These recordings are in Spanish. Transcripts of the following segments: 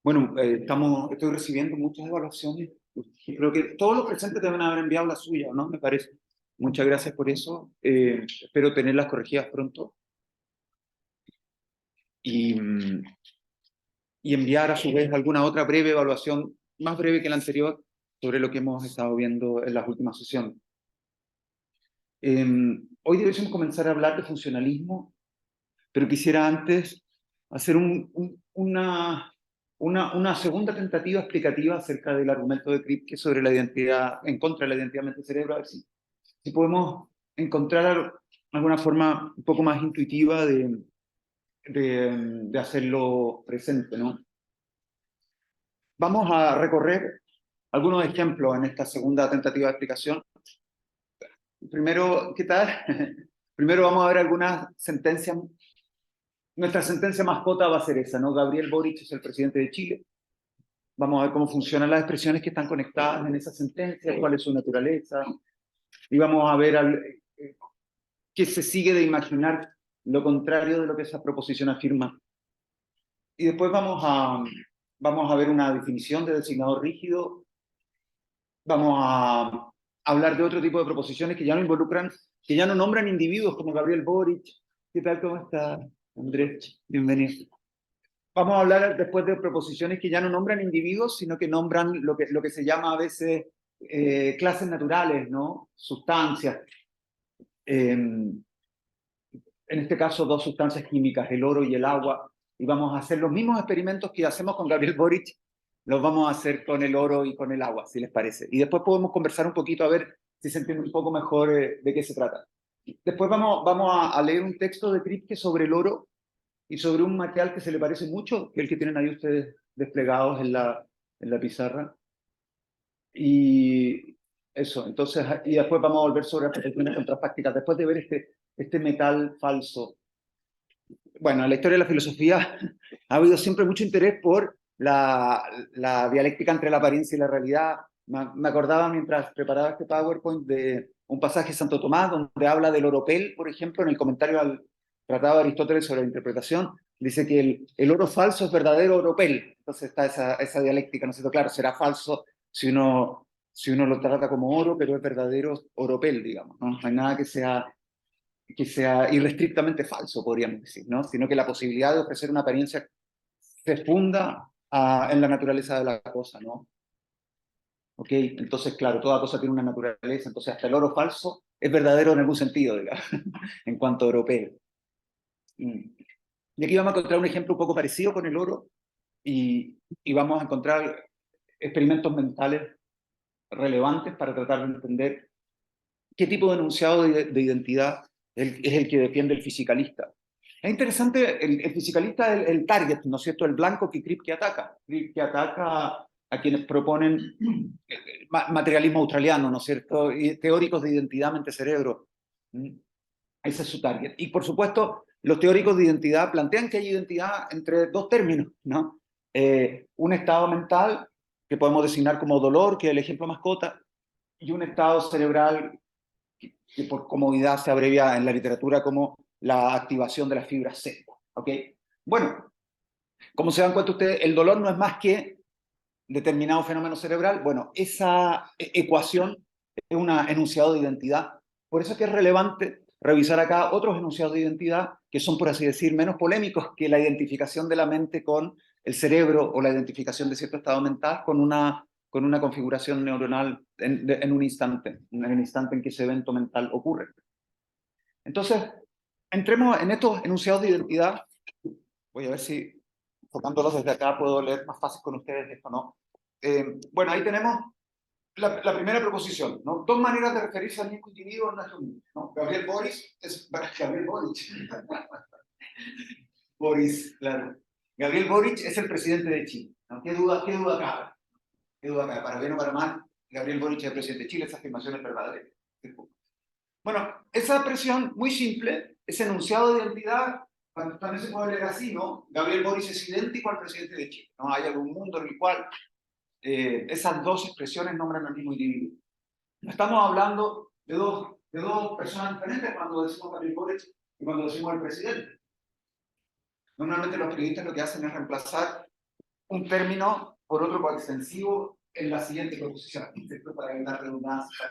Bueno, estoy recibiendo muchas evaluaciones. Creo que todos los presentes deben haber enviado la suya, ¿no? Me parece. Muchas gracias por eso. Espero tenerlas corregidas pronto. Y enviar a su vez alguna otra breve evaluación, más breve que la anterior, sobre lo que hemos estado viendo en las últimas sesiones. Hoy deberíamos comenzar a hablar de funcionalismo, pero quisiera antes hacer una segunda tentativa explicativa acerca del argumento de Kripke sobre la identidad, en contra de la identidad mente-cerebro, a ver si podemos encontrar alguna forma un poco más intuitiva de hacerlo presente, ¿no? Vamos a recorrer algunos ejemplos en esta segunda tentativa de explicación. Primero, ¿qué tal? Primero vamos a ver algunas sentencias. Nuestra sentencia mascota va a ser esa, ¿no? Gabriel Boric es el presidente de Chile. Vamos a ver cómo funcionan las expresiones que están conectadas en esa sentencia, cuál es su naturaleza. Y vamos a ver qué se sigue de imaginar lo contrario de lo que esa proposición afirma. Y después vamos a ver una definición de designador rígido. Vamos a hablar de otro tipo de proposiciones que ya no involucran, que ya no nombran individuos como Gabriel Boric. ¿Qué tal? ¿Cómo está, Andrés? Bienvenido. Vamos a hablar después de proposiciones que ya no nombran individuos, sino que nombran lo que se llama a veces clases naturales, ¿no? Sustancias. En este caso, dos sustancias químicas, el oro y el agua. Y vamos a hacer los mismos experimentos que hacemos con Gabriel Boric, los vamos a hacer con el oro y con el agua, si les parece. Y después podemos conversar un poquito a ver si se entiende un poco mejor de qué se trata. Después vamos a leer un texto de Kripke sobre el oro y sobre un material que se le parece mucho, que es el que tienen ahí ustedes desplegados en la pizarra. Y eso, entonces, y después vamos a volver sobre las percepciones contrafácticas, después de ver este metal falso. Bueno, en la historia de la filosofía ha habido siempre mucho interés por la dialéctica entre la apariencia y la realidad. Me acordaba mientras preparaba este PowerPoint de un pasaje de Santo Tomás donde habla del oropel, por ejemplo, en el comentario al Tratado de Aristóteles sobre la interpretación, dice que el oro falso es verdadero oropel. Entonces está esa dialéctica, ¿no es cierto? Claro, será falso si uno lo trata como oro, pero es verdadero oropel, digamos, ¿no? No hay nada que sea irrestrictamente falso, podríamos decir, ¿no? Sino que la posibilidad de ofrecer una apariencia se funda en la naturaleza de la cosa, ¿no? ¿Ok? Entonces, claro, toda cosa tiene una naturaleza, entonces hasta el oro falso es verdadero en algún sentido, digamos, en cuanto a europeo. Y aquí vamos a encontrar un ejemplo un poco parecido con el oro y vamos a encontrar experimentos mentales relevantes para tratar de entender qué tipo de enunciado de identidad es el que defiende el fisicalista. Es interesante, el fisicalista es el target, ¿no es cierto? El blanco que Kripke ataca. Kripke ataca a quienes proponen materialismo australiano, ¿no es cierto? Y teóricos de identidad mente-cerebro. Ese es su target. Y por supuesto, los teóricos de identidad plantean que hay identidad entre dos términos, ¿no? Un estado mental, que podemos designar como dolor, que es el ejemplo mascota, y un estado cerebral que por comodidad se abrevia en la literatura como la activación de las fibras Z. ¿Ok? Bueno, como se dan cuenta ustedes, el dolor no es más que determinado fenómeno cerebral. Bueno, esa ecuación es un enunciado de identidad. Por eso es que es relevante revisar acá otros enunciados de identidad que son, por así decir, menos polémicos que la identificación de la mente con el cerebro o la identificación de cierto estado mental con una configuración neuronal en un instante, en el instante en que ese evento mental ocurre. Entonces, entremos en estos enunciados de identidad. Voy a ver si, enfocándolos desde acá, puedo leer más fácil con ustedes esto, ¿no? Bueno, ahí tenemos la primera proposición, ¿no? Dos maneras de referirse al mismo individuo en nuestro mundo, ¿no? Gabriel Boric es Gabriel Boric. Boris, claro. Gabriel Boric es el presidente de Chile, ¿no? ¿Qué duda cabe? ¿Qué duda cabe? Para bien o para mal, Gabriel Boric es el presidente de Chile, esa afirmación es verdadera. Bueno, esa expresión muy simple, ese enunciado de identidad, también se puede leer así, ¿no? Gabriel Boric es idéntico al presidente de Chile, ¿no? Hay algún mundo en el cual esas dos expresiones nombran al mismo individuo. No estamos hablando de dos personas diferentes cuando decimos Gabriel Boric que cuando decimos el presidente. Normalmente los periodistas lo que hacen es reemplazar un término por otro coextensivo en la siguiente proposición, para evitar redundancia.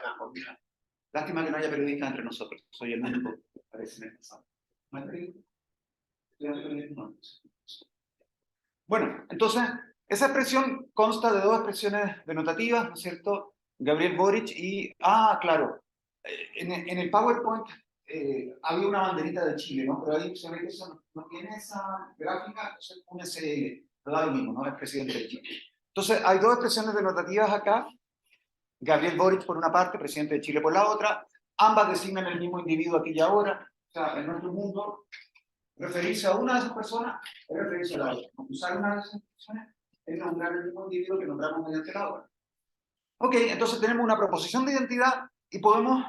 Lástima que no haya periodistas entre nosotros. Soy el único que parece en el pasado. ¿No hay periodistas? No. Bueno, entonces, esa expresión consta de dos expresiones denotativas, ¿no es cierto? Gabriel Boric y... Ah, claro. En el PowerPoint había una banderita de Chile, ¿no? Pero ahí se ve que eso no tiene esa gráfica, entonces un SL, pero da lo mismo, ¿no? Es presidente de Chile. Entonces, hay dos expresiones denotativas acá. Gabriel Boric por una parte, presidente de Chile por la otra. Ambas designan el mismo individuo aquí y ahora. O sea, en nuestro mundo, referirse a una de esas personas es referirse a la otra. Usar una de esas personas es nombrar el mismo individuo que nombramos mediante la otra. Ok, entonces tenemos una proposición de identidad y podemos,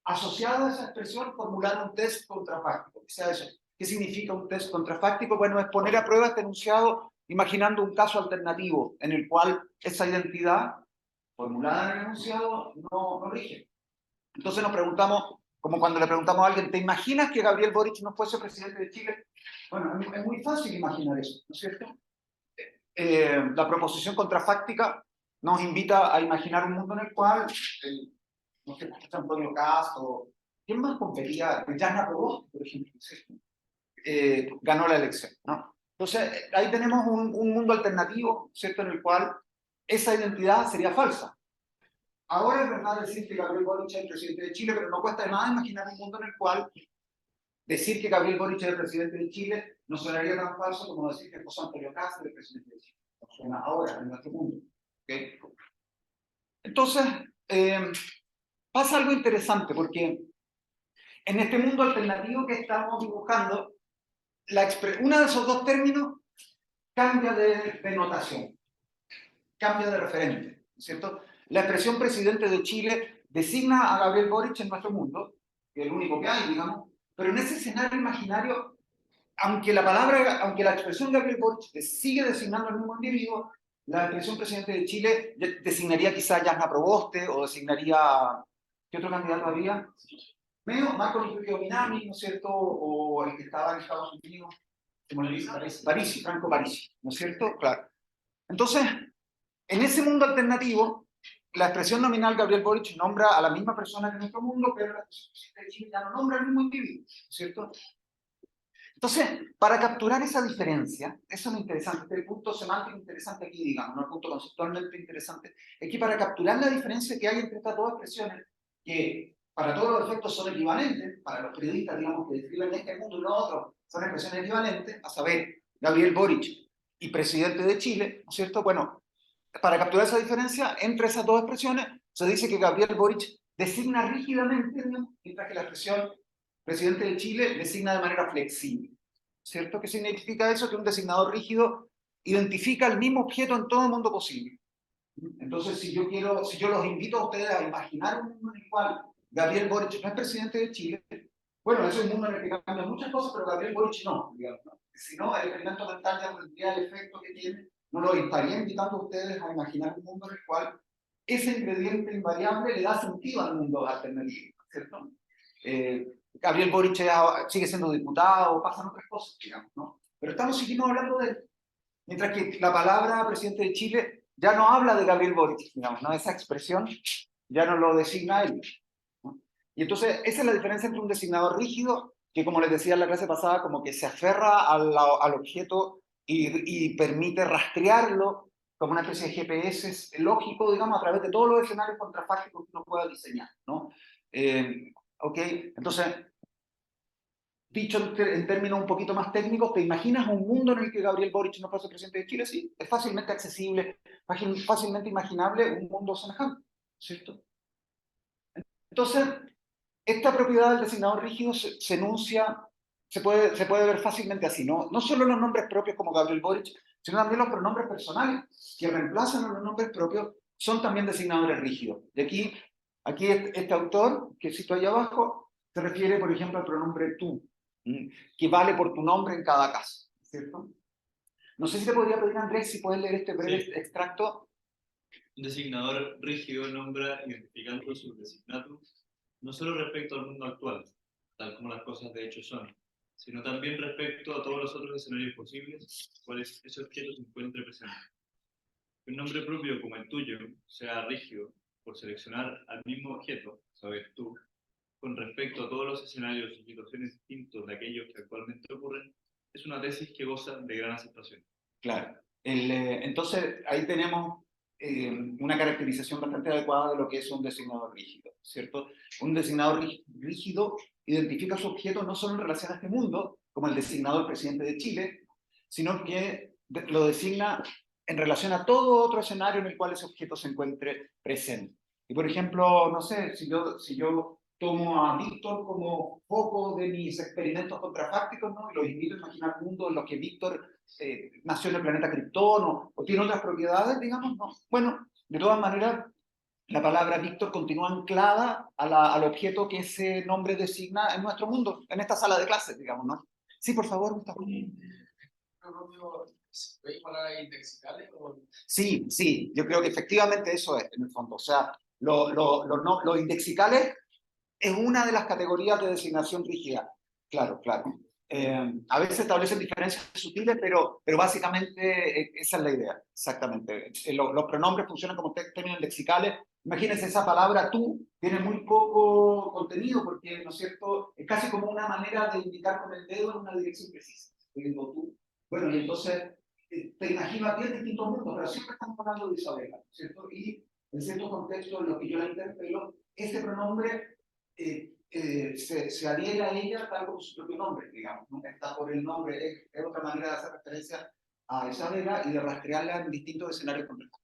asociado a esa expresión, formular un test contrafáctico. ¿Qué sea eso? ¿Qué significa un test contrafáctico? Bueno, es poner a prueba este enunciado imaginando un caso alternativo en el cual esa identidad formulada en el enunciado no rige. Entonces nos preguntamos, como cuando le preguntamos a alguien, ¿te imaginas que Gabriel Boric no fuese presidente de Chile? Bueno, es muy fácil imaginar eso, ¿no es cierto? La proposición contrafáctica nos invita a imaginar un mundo en el cual, no sé, Antonio Castro, ¿quién más competía? Yana Proboste, por ejemplo, ¿cierto? Ganó la elección, ¿no? Entonces, ahí tenemos un mundo alternativo, ¿cierto?, en el cual esa identidad sería falsa. Ahora es verdad decir que Gabriel Boric es el presidente de Chile, pero no cuesta de nada imaginar un mundo en el cual decir que Gabriel Boric es el presidente de Chile no sonaría tan falso como decir que José Antonio Castro es el presidente de Chile. No suena ahora en nuestro mundo. ¿Okay? Entonces, pasa algo interesante, porque en este mundo alternativo que estamos dibujando, uno de esos dos términos cambia de notación, cambia de referente, ¿cierto? La expresión presidente de Chile designa a Gabriel Boric en nuestro mundo, que es el único que hay, digamos, pero en ese escenario imaginario, aunque la expresión Gabriel Boric sigue designando al mismo individuo, la expresión presidente de Chile designaría quizá a Jasna Proboste o designaría... ¿Qué otro candidato había? Marco Liquio Minami, ¿no es cierto? O el que estaba en Estados Unidos, como le dice, Parisi, Franco Parisi, ¿no es cierto? Claro. Entonces, en ese mundo alternativo, la expresión nominal Gabriel Boric nombra a la misma persona que en nuestro mundo, pero la expresión presidente de Chile ya no nombra al mismo individuo, ¿no es cierto? Entonces, para capturar esa diferencia, eso es lo interesante, este es el punto semántico interesante aquí, digamos, no el punto conceptualmente interesante, es que para capturar la diferencia que hay entre estas dos expresiones, que para todos los efectos son equivalentes, para los periodistas, digamos, que describen este mundo y lo otro, son expresiones equivalentes, a saber, Gabriel Boric y presidente de Chile, ¿no es cierto? Bueno, para capturar esa diferencia entre esas dos expresiones, se dice que Gabriel Boric designa rígidamente, digamos, mientras que la expresión presidente de Chile designa de manera flexible. ¿Cierto? ¿Qué significa eso? Que un designador rígido identifica el mismo objeto en todo el mundo posible. Entonces, si yo los invito a ustedes a imaginar un mundo en el cual Gabriel Boric no es presidente de Chile, bueno, es un mundo en el que cambian muchas cosas, pero Gabriel Boric no, digamos, ¿no? Si no, el experimento mental ya no tendría el efecto que tiene, no lo estaría invitando a ustedes a imaginar un mundo en el cual ese ingrediente invariable le da sentido al mundo alternativo, ¿cierto? Gabriel Boric sigue siendo diputado, pasan otras cosas, digamos, ¿no? Pero seguimos hablando de él. Mientras que la palabra presidente de Chile ya no habla de Gabriel Boric, digamos, ¿no? Esa expresión ya no lo designa él, ¿no? Y entonces, esa es la diferencia entre un designador rígido, que como les decía en la clase pasada, como que se aferra al objeto y permite rastrearlo como una especie de GPS lógico, digamos, a través de todos los escenarios contrafácticos que uno pueda diseñar, ¿no? Ok, entonces, dicho en términos un poquito más técnicos, ¿te imaginas un mundo en el que Gabriel Boric no fuese presidente de Chile? Sí, es fácilmente accesible, fácilmente imaginable un mundo semejante, ¿cierto? Entonces, esta propiedad del designador rígido se enuncia, se puede ver fácilmente así, ¿no? No solo los nombres propios como Gabriel Boric, sino también los pronombres personales que reemplazan a los nombres propios son también designadores rígidos. De aquí este autor, que cito ahí abajo, se refiere, por ejemplo, al pronombre tú, que vale por tu nombre en cada caso, ¿cierto? No sé si te podría pedir, Andrés, si puedes leer este breve extracto. Un designador rígido nombra identificando sus designatus no solo respecto al mundo actual, tal como las cosas de hecho son, sino también respecto a todos los otros escenarios posibles, cuales ese objeto se encuentre presente. Que un nombre propio como el tuyo sea rígido por seleccionar al mismo objeto, sabes tú, con respecto a todos los escenarios y situaciones distintos de aquellos que actualmente ocurren, es una tesis que goza de gran aceptación. Claro. Entonces, ahí tenemos una caracterización bastante adecuada de lo que es un designador rígido, ¿cierto? Un designador rígido identifica su objeto no solo en relación a este mundo, como el designador presidente de Chile, sino que lo designa en relación a todo otro escenario en el cual ese objeto se encuentre presente. Y por ejemplo, no sé, si yo tomo a Víctor como foco de mis experimentos contrafácticos, ¿no? Y los invito a imaginar mundos en los que Víctor nació en el planeta Krypton o tiene otras propiedades, digamos, ¿no? Bueno, de todas maneras, la palabra Víctor continúa anclada al objeto que ese nombre designa en nuestro mundo, en esta sala de clases, digamos, ¿no? Sí, por favor, Gustavo. Sí, sí, yo creo que efectivamente eso es, en el fondo. O sea, los indexicales es una de las categorías de designación rígida. Claro, claro. A veces establecen diferencias sutiles, pero básicamente esa es la idea, exactamente. Los pronombres funcionan como términos lexicales. Imagínense, esa palabra tú tiene muy poco contenido porque, ¿no es cierto?, es casi como una manera de indicar con el dedo en una dirección precisa. Digo tú. Bueno, y entonces te imagino a ti en distintos mundos, pero siempre estamos hablando de Isabela, ¿cierto? Y en cierto contexto en lo que yo la interpelo, este pronombre se adhiere a ella tal como su propio nombre, digamos, ¿no? Está por el nombre, es otra manera de hacer referencia a Isabela y de rastrearla en distintos escenarios contextuales.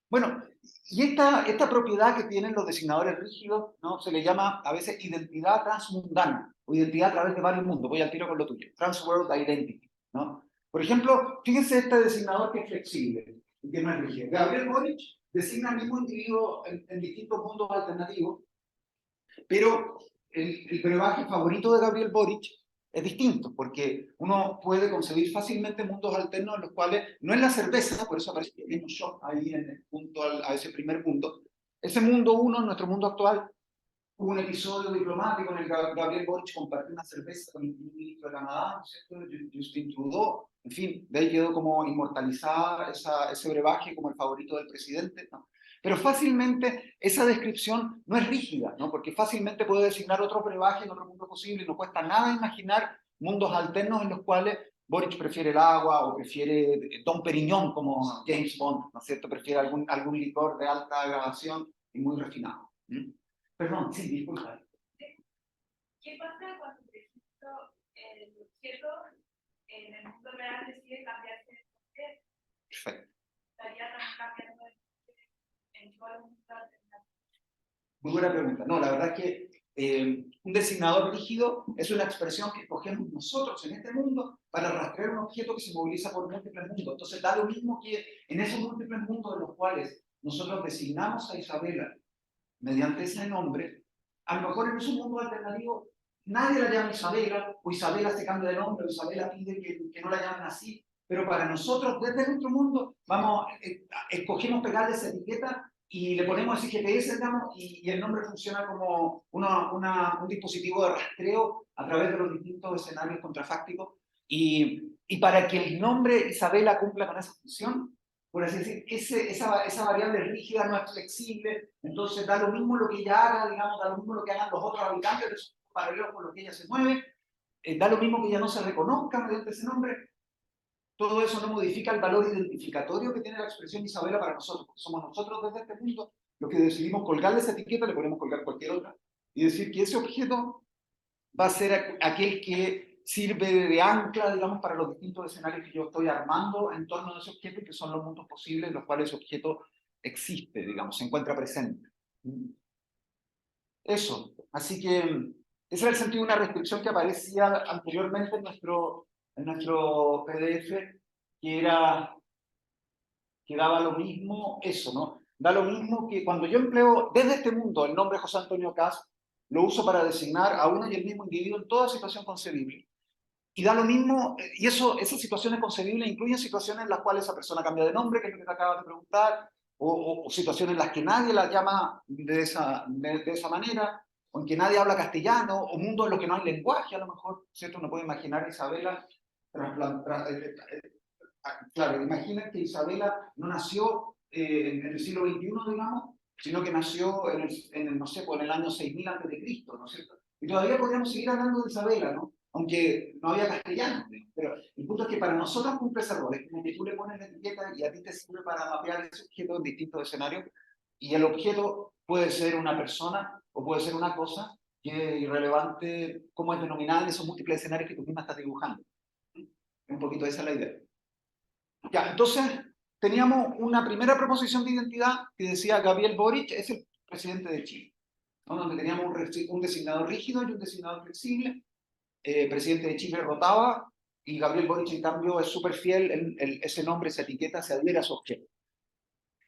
Bueno, y esta propiedad que tienen los designadores rígidos, ¿no? Se le llama a veces identidad transmundana o identidad a través de varios mundos. Voy al tiro con lo tuyo, Transworld Identity, ¿no? Por ejemplo, fíjense este designador que es flexible y que no es rígido. Gabriel Boric designa al mismo individuo en distintos mundos alternativos, pero el brebaje favorito de Gabriel Boric es distinto, porque uno puede concebir fácilmente mundos alternos en los cuales no es la cerveza, por eso aparece el mismo shot ahí en el punto a ese primer punto. Ese mundo uno, nuestro mundo actual, hubo un episodio diplomático en el que Gabriel Boric compartió una cerveza con el primer ministro de Canadá, ¿cierto? Justin Trudeau, en fin, de ahí quedó como inmortalizada ese brebaje como el favorito del presidente, ¿no? Pero fácilmente esa descripción no es rígida, ¿no? Porque fácilmente puede designar otro brebaje en otro mundo posible y no cuesta nada imaginar mundos alternos en los cuales Boric prefiere el agua o prefiere Don Periñón como James Bond, ¿no es cierto? Prefiere algún licor de alta graduación y muy refinado. Perdón, sí, disculpa. ¿Qué pasa cuando, por ejemplo, el objeto en el mundo real decide cambiarse de nombre? Perfecto. ¿Estaría también cambiando de nombre en todo el mundo alternativo? Muy buena pregunta. No, la verdad es que un designador rígido es una expresión que escogemos nosotros en este mundo para rastrear un objeto que se moviliza por múltiples mundos. Entonces da lo mismo que en esos múltiples mundos en los cuales nosotros designamos a Isabela mediante ese nombre, a lo mejor en esos mundos alternativos nadie la llama Isabela, o Isabela se cambia de nombre, o Isabela pide que no la llamen así, pero para nosotros, desde nuestro mundo, escogemos pegarle esa etiqueta y le ponemos ese GPS, digamos, y el nombre funciona como un dispositivo de rastreo a través de los distintos escenarios contrafácticos. Y para que el nombre Isabela cumpla con esa función, por así decir, esa variable rígida no es flexible, entonces da lo mismo lo que ella haga, digamos, da lo mismo lo que hagan los otros habitantes de esos paralelos con los que ella se mueve, da lo mismo que ella no se reconozca mediante ese nombre. Todo eso no modifica el valor identificatorio que tiene la expresión Isabela para nosotros, porque somos nosotros desde este mundo los que decidimos colgarle esa etiqueta, le podemos colgar cualquier otra, y decir que ese objeto va a ser aquel que sirve de ancla, digamos, para los distintos escenarios que yo estoy armando en torno a ese objeto, que son los mundos posibles en los cuales ese objeto existe, digamos, se encuentra presente. Eso, así que ese era el sentido de una restricción que aparecía anteriormente en nuestro PDF, que daba lo mismo eso, ¿no? Da lo mismo que cuando yo empleo desde este mundo el nombre José Antonio Caz, lo uso para designar a uno y el mismo individuo en toda situación concebible. Y da lo mismo, y esas situaciones concebibles incluyen situaciones en las cuales esa persona cambia de nombre, que es lo que te acabas de preguntar, o situaciones en las que nadie la llama de esa manera, o en que nadie habla castellano, o mundos en los que no hay lenguaje, a lo mejor, ¿cierto? Uno puede imaginar a Isabela, claro, imagina que Isabela no nació en el siglo XXI, digamos, sino que nació no sé, pues, en el año 6000 antes de Cristo, ¿no es cierto? Y todavía podríamos seguir hablando de Isabela, ¿no? Aunque no había castellano, ¿no? Pero el punto es que para nosotros cumple ese rol, es como que tú le pones la etiqueta y a ti te sirve para mapear ese objeto en distintos escenarios, y el objeto puede ser una persona o puede ser una cosa que es irrelevante cómo es denominada en esos múltiples escenarios que tú misma estás dibujando. Un poquito esa es la idea. Ya, entonces teníamos una primera proposición de identidad que decía Gabriel Boric es el presidente de Chile, ¿no? Donde teníamos un designador rígido y un designador flexible. Presidente de Chile rotaba y Gabriel Boric en cambio es súper fiel, ese nombre, esa etiqueta se adhiere a su objeto.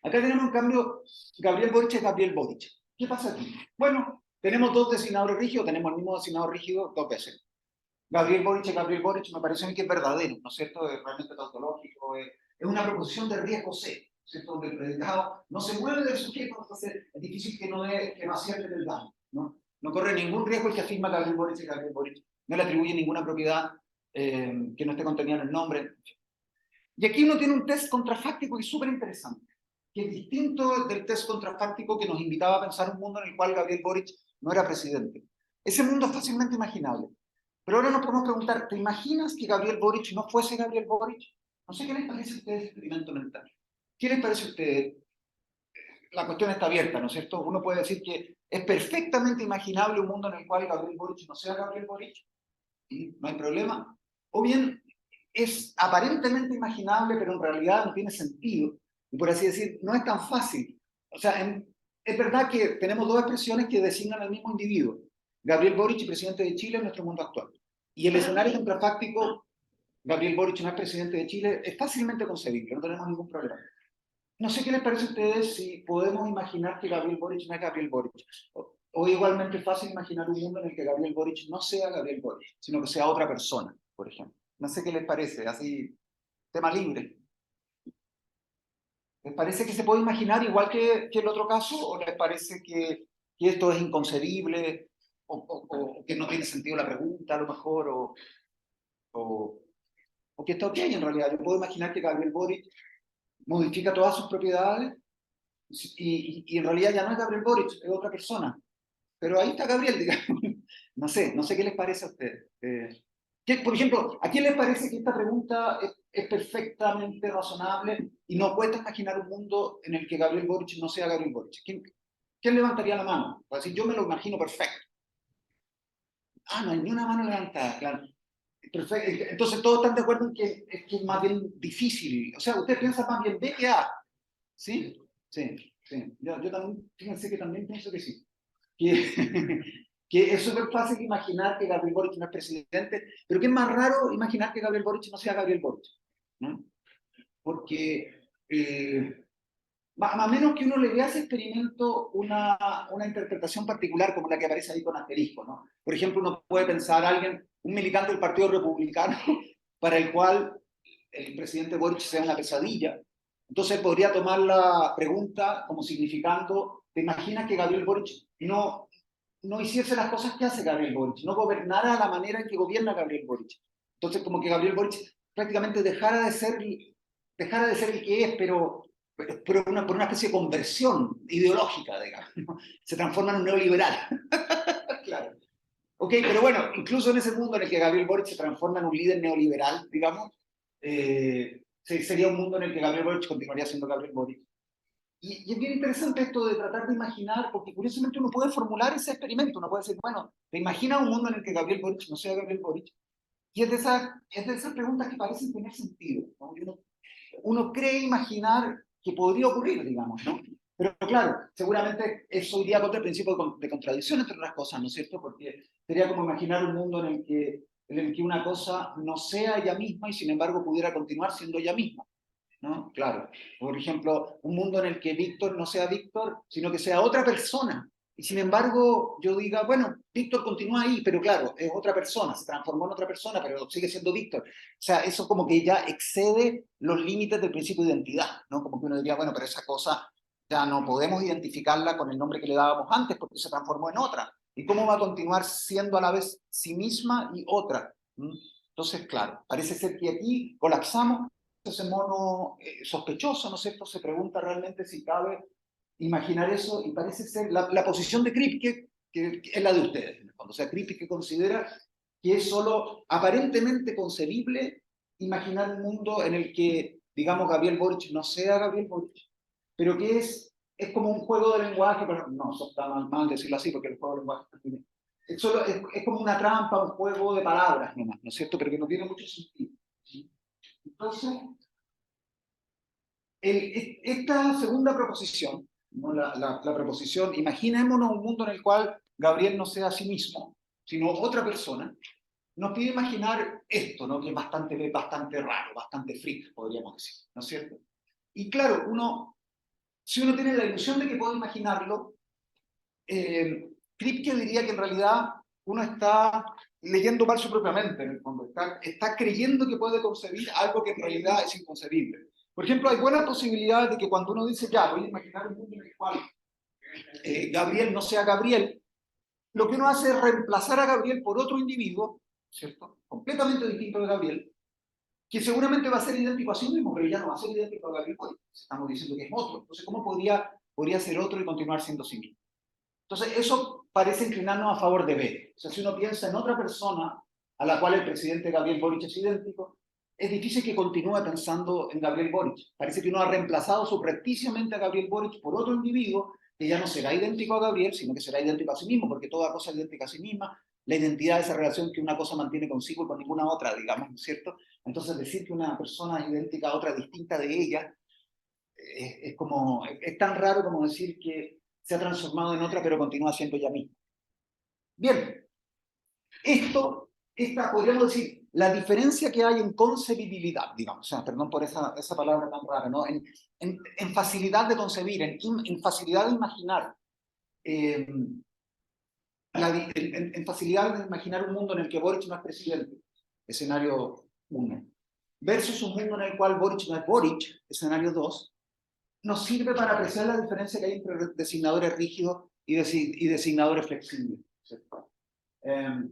Acá tenemos en cambio Gabriel Boric es Gabriel Boric. ¿Qué pasa aquí? Bueno, tenemos dos designadores rígidos, tenemos el mismo designador rígido dos veces. Gabriel Boric, me parece a mí que es verdadero, ¿no es cierto? Es realmente tautológico, es una proposición de riesgo C, ¿cierto? Donde el predicado no se mueve del sujeto, entonces es difícil que no acierte en el daño, ¿no? No corre ningún riesgo el que afirma Gabriel Boric, no le atribuye ninguna propiedad que no esté contenida en el nombre. Y aquí uno tiene un test contrafáctico que es súper interesante, que es distinto del test contrafáctico que nos invitaba a pensar un mundo en el cual Gabriel Boric no era presidente. Ese mundo es fácilmente imaginable. Pero ahora nos podemos preguntar, ¿te imaginas que Gabriel Boric no fuese Gabriel Boric? No sé qué les parece a ustedes el experimento mental. ¿Qué les parece a ustedes? La cuestión está abierta, ¿no es cierto? Uno puede decir que es perfectamente imaginable un mundo en el cual Gabriel Boric no sea Gabriel Boric, y no hay problema. O bien es aparentemente imaginable, pero en realidad no tiene sentido. Y por así decir, no es tan fácil. O sea, es verdad que tenemos dos expresiones que designan al mismo individuo. Gabriel Boric, presidente de Chile en nuestro mundo actual. Y el escenario contrafáctico, Gabriel Boric no es presidente de Chile, es fácilmente concebible, no tenemos ningún problema. No sé qué les parece a ustedes si podemos imaginar que Gabriel Boric no es Gabriel Boric. O igualmente es fácil imaginar un mundo en el que Gabriel Boric no sea Gabriel Boric, sino que sea otra persona, por ejemplo. No sé qué les parece, así, tema libre. ¿Les parece que se puede imaginar igual que el otro caso? ¿O les parece que esto es inconcebible? O que no tiene sentido la pregunta, a lo mejor? O que está ok en realidad. Yo puedo imaginar que Gabriel Boric modifica todas sus propiedades y en realidad ya no es Gabriel Boric, es otra persona. Pero ahí está Gabriel, digamos. No sé qué les parece a ustedes. Por ejemplo, ¿a quién les parece que esta pregunta es perfectamente razonable y no cuesta imaginar un mundo en el que Gabriel Boric no sea Gabriel Boric? ¿Quién levantaría la mano? Para decir, yo me lo imagino perfecto. Ah, no hay ni una mano levantada, claro. Perfecto. Entonces todos están de acuerdo en que es más bien difícil. O sea, usted piensa más bien B que A. ¿Sí? Sí, sí. Yo también, fíjense que también pienso que sí. Que es súper fácil imaginar que Gabriel Boric no es presidente, pero que es más raro imaginar que Gabriel Boric no sea Gabriel Boric, ¿no? Porque a menos que uno le dé a ese experimento una interpretación particular como la que aparece ahí con asterisco, ¿no? Por ejemplo, uno puede pensar a alguien, un militante del Partido Republicano, para el cual el presidente Boric sea una pesadilla. Entonces podría tomar la pregunta como significando, ¿te imaginas que Gabriel Boric no hiciese las cosas que hace Gabriel Boric, no gobernara la manera en que gobierna Gabriel Boric? Entonces como que Gabriel Boric prácticamente dejara de ser el que es, pero por una especie de conversión ideológica, digamos, ¿no? Se transforma en un neoliberal. Claro. Ok, pero bueno, incluso en ese mundo en el que Gabriel Boric se transforma en un líder neoliberal, digamos, sería un mundo en el que Gabriel Boric continuaría siendo Gabriel Boric. Y es bien interesante esto de tratar de imaginar, porque curiosamente uno puede formular ese experimento, uno puede decir, bueno, ¿te imaginas un mundo en el que Gabriel Boric no sea Gabriel Boric? Y es de esas preguntas que parecen tener sentido, ¿no? Uno cree imaginar que podría ocurrir, digamos, ¿no? Pero claro, seguramente eso iría contra el principio de contradicción, entre otras cosas, ¿no es cierto? Porque sería como imaginar un mundo en el que una cosa no sea ella misma y sin embargo pudiera continuar siendo ella misma, ¿no? Claro. Por ejemplo, un mundo en el que Víctor no sea Víctor, sino que sea otra persona. Y sin embargo, yo diga, bueno, Víctor continúa ahí, pero claro, es otra persona, se transformó en otra persona, pero sigue siendo Víctor. O sea, eso como que ya excede los límites del principio de identidad, ¿no? Como que uno diría, bueno, pero esa cosa ya no podemos identificarla con el nombre que le dábamos antes porque se transformó en otra. y cómo va a continuar siendo a la vez sí misma y otra. Entonces, claro, parece ser que aquí colapsamos ese mono sospechoso, ¿no es cierto? Se pregunta realmente si cabe imaginar eso, y parece ser la posición de Kripke, que es la de ustedes, en el fondo. O sea, Kripke considera que es solo aparentemente concebible imaginar un mundo en el que, digamos, Gabriel Boric no sea Gabriel Boric, pero que es como un juego de lenguaje, pero no, eso está mal decirlo así, porque el juego de lenguaje es como una trampa, un juego de palabras nomás, ¿no es cierto? Pero que no tiene mucho sentido. Entonces, esta segunda proposición, ¿no? la proposición, imaginémonos un mundo en el cual Gabriel no sea a sí mismo, sino otra persona, nos pide imaginar esto, ¿no? Que es bastante raro, bastante freak, podríamos decir, ¿no es cierto? Y claro, si uno tiene la ilusión de que puede imaginarlo, Kripke diría que en realidad uno está leyendo mal su propia mente, en el fondo. Está creyendo que puede concebir algo que en realidad es inconcebible. Por ejemplo, hay buenas posibilidades de que cuando uno dice, ya, voy a imaginar un mundo en el cual Gabriel no sea Gabriel, lo que uno hace es reemplazar a Gabriel por otro individuo, ¿cierto? Completamente distinto de Gabriel, que seguramente va a ser idéntico a sí mismo, pero ya no va a ser idéntico a Gabriel Boric. Estamos diciendo que es otro. Entonces, ¿cómo podría ser otro y continuar siendo sí mismo? Entonces, eso parece inclinarnos a favor de B. O sea, si uno piensa en otra persona a la cual el presidente Gabriel Boric es idéntico, es difícil que continúe pensando en Gabriel Boric. Parece que uno ha reemplazado subrepticiamente a Gabriel Boric por otro individuo que ya no será idéntico a Gabriel, sino que será idéntico a sí mismo, porque toda cosa es idéntica a sí misma. La identidad de esa relación que una cosa mantiene consigo y con ninguna otra, digamos, ¿no es cierto? Entonces, decir que una persona es idéntica a otra distinta de ella es tan raro como decir que se ha transformado en otra, pero continúa siendo ella misma. Bien, podríamos decir, la diferencia que hay en concebibilidad, digamos, o sea, perdón por esa palabra tan rara, ¿no? En facilidad de concebir, en facilidad de imaginar, en facilidad de imaginar un mundo en el que Boric no es presidente, escenario 1, versus un mundo en el cual Boric no es Boric, escenario 2, nos sirve para apreciar la diferencia que hay entre designadores rígidos y designadores flexibles, ¿cierto?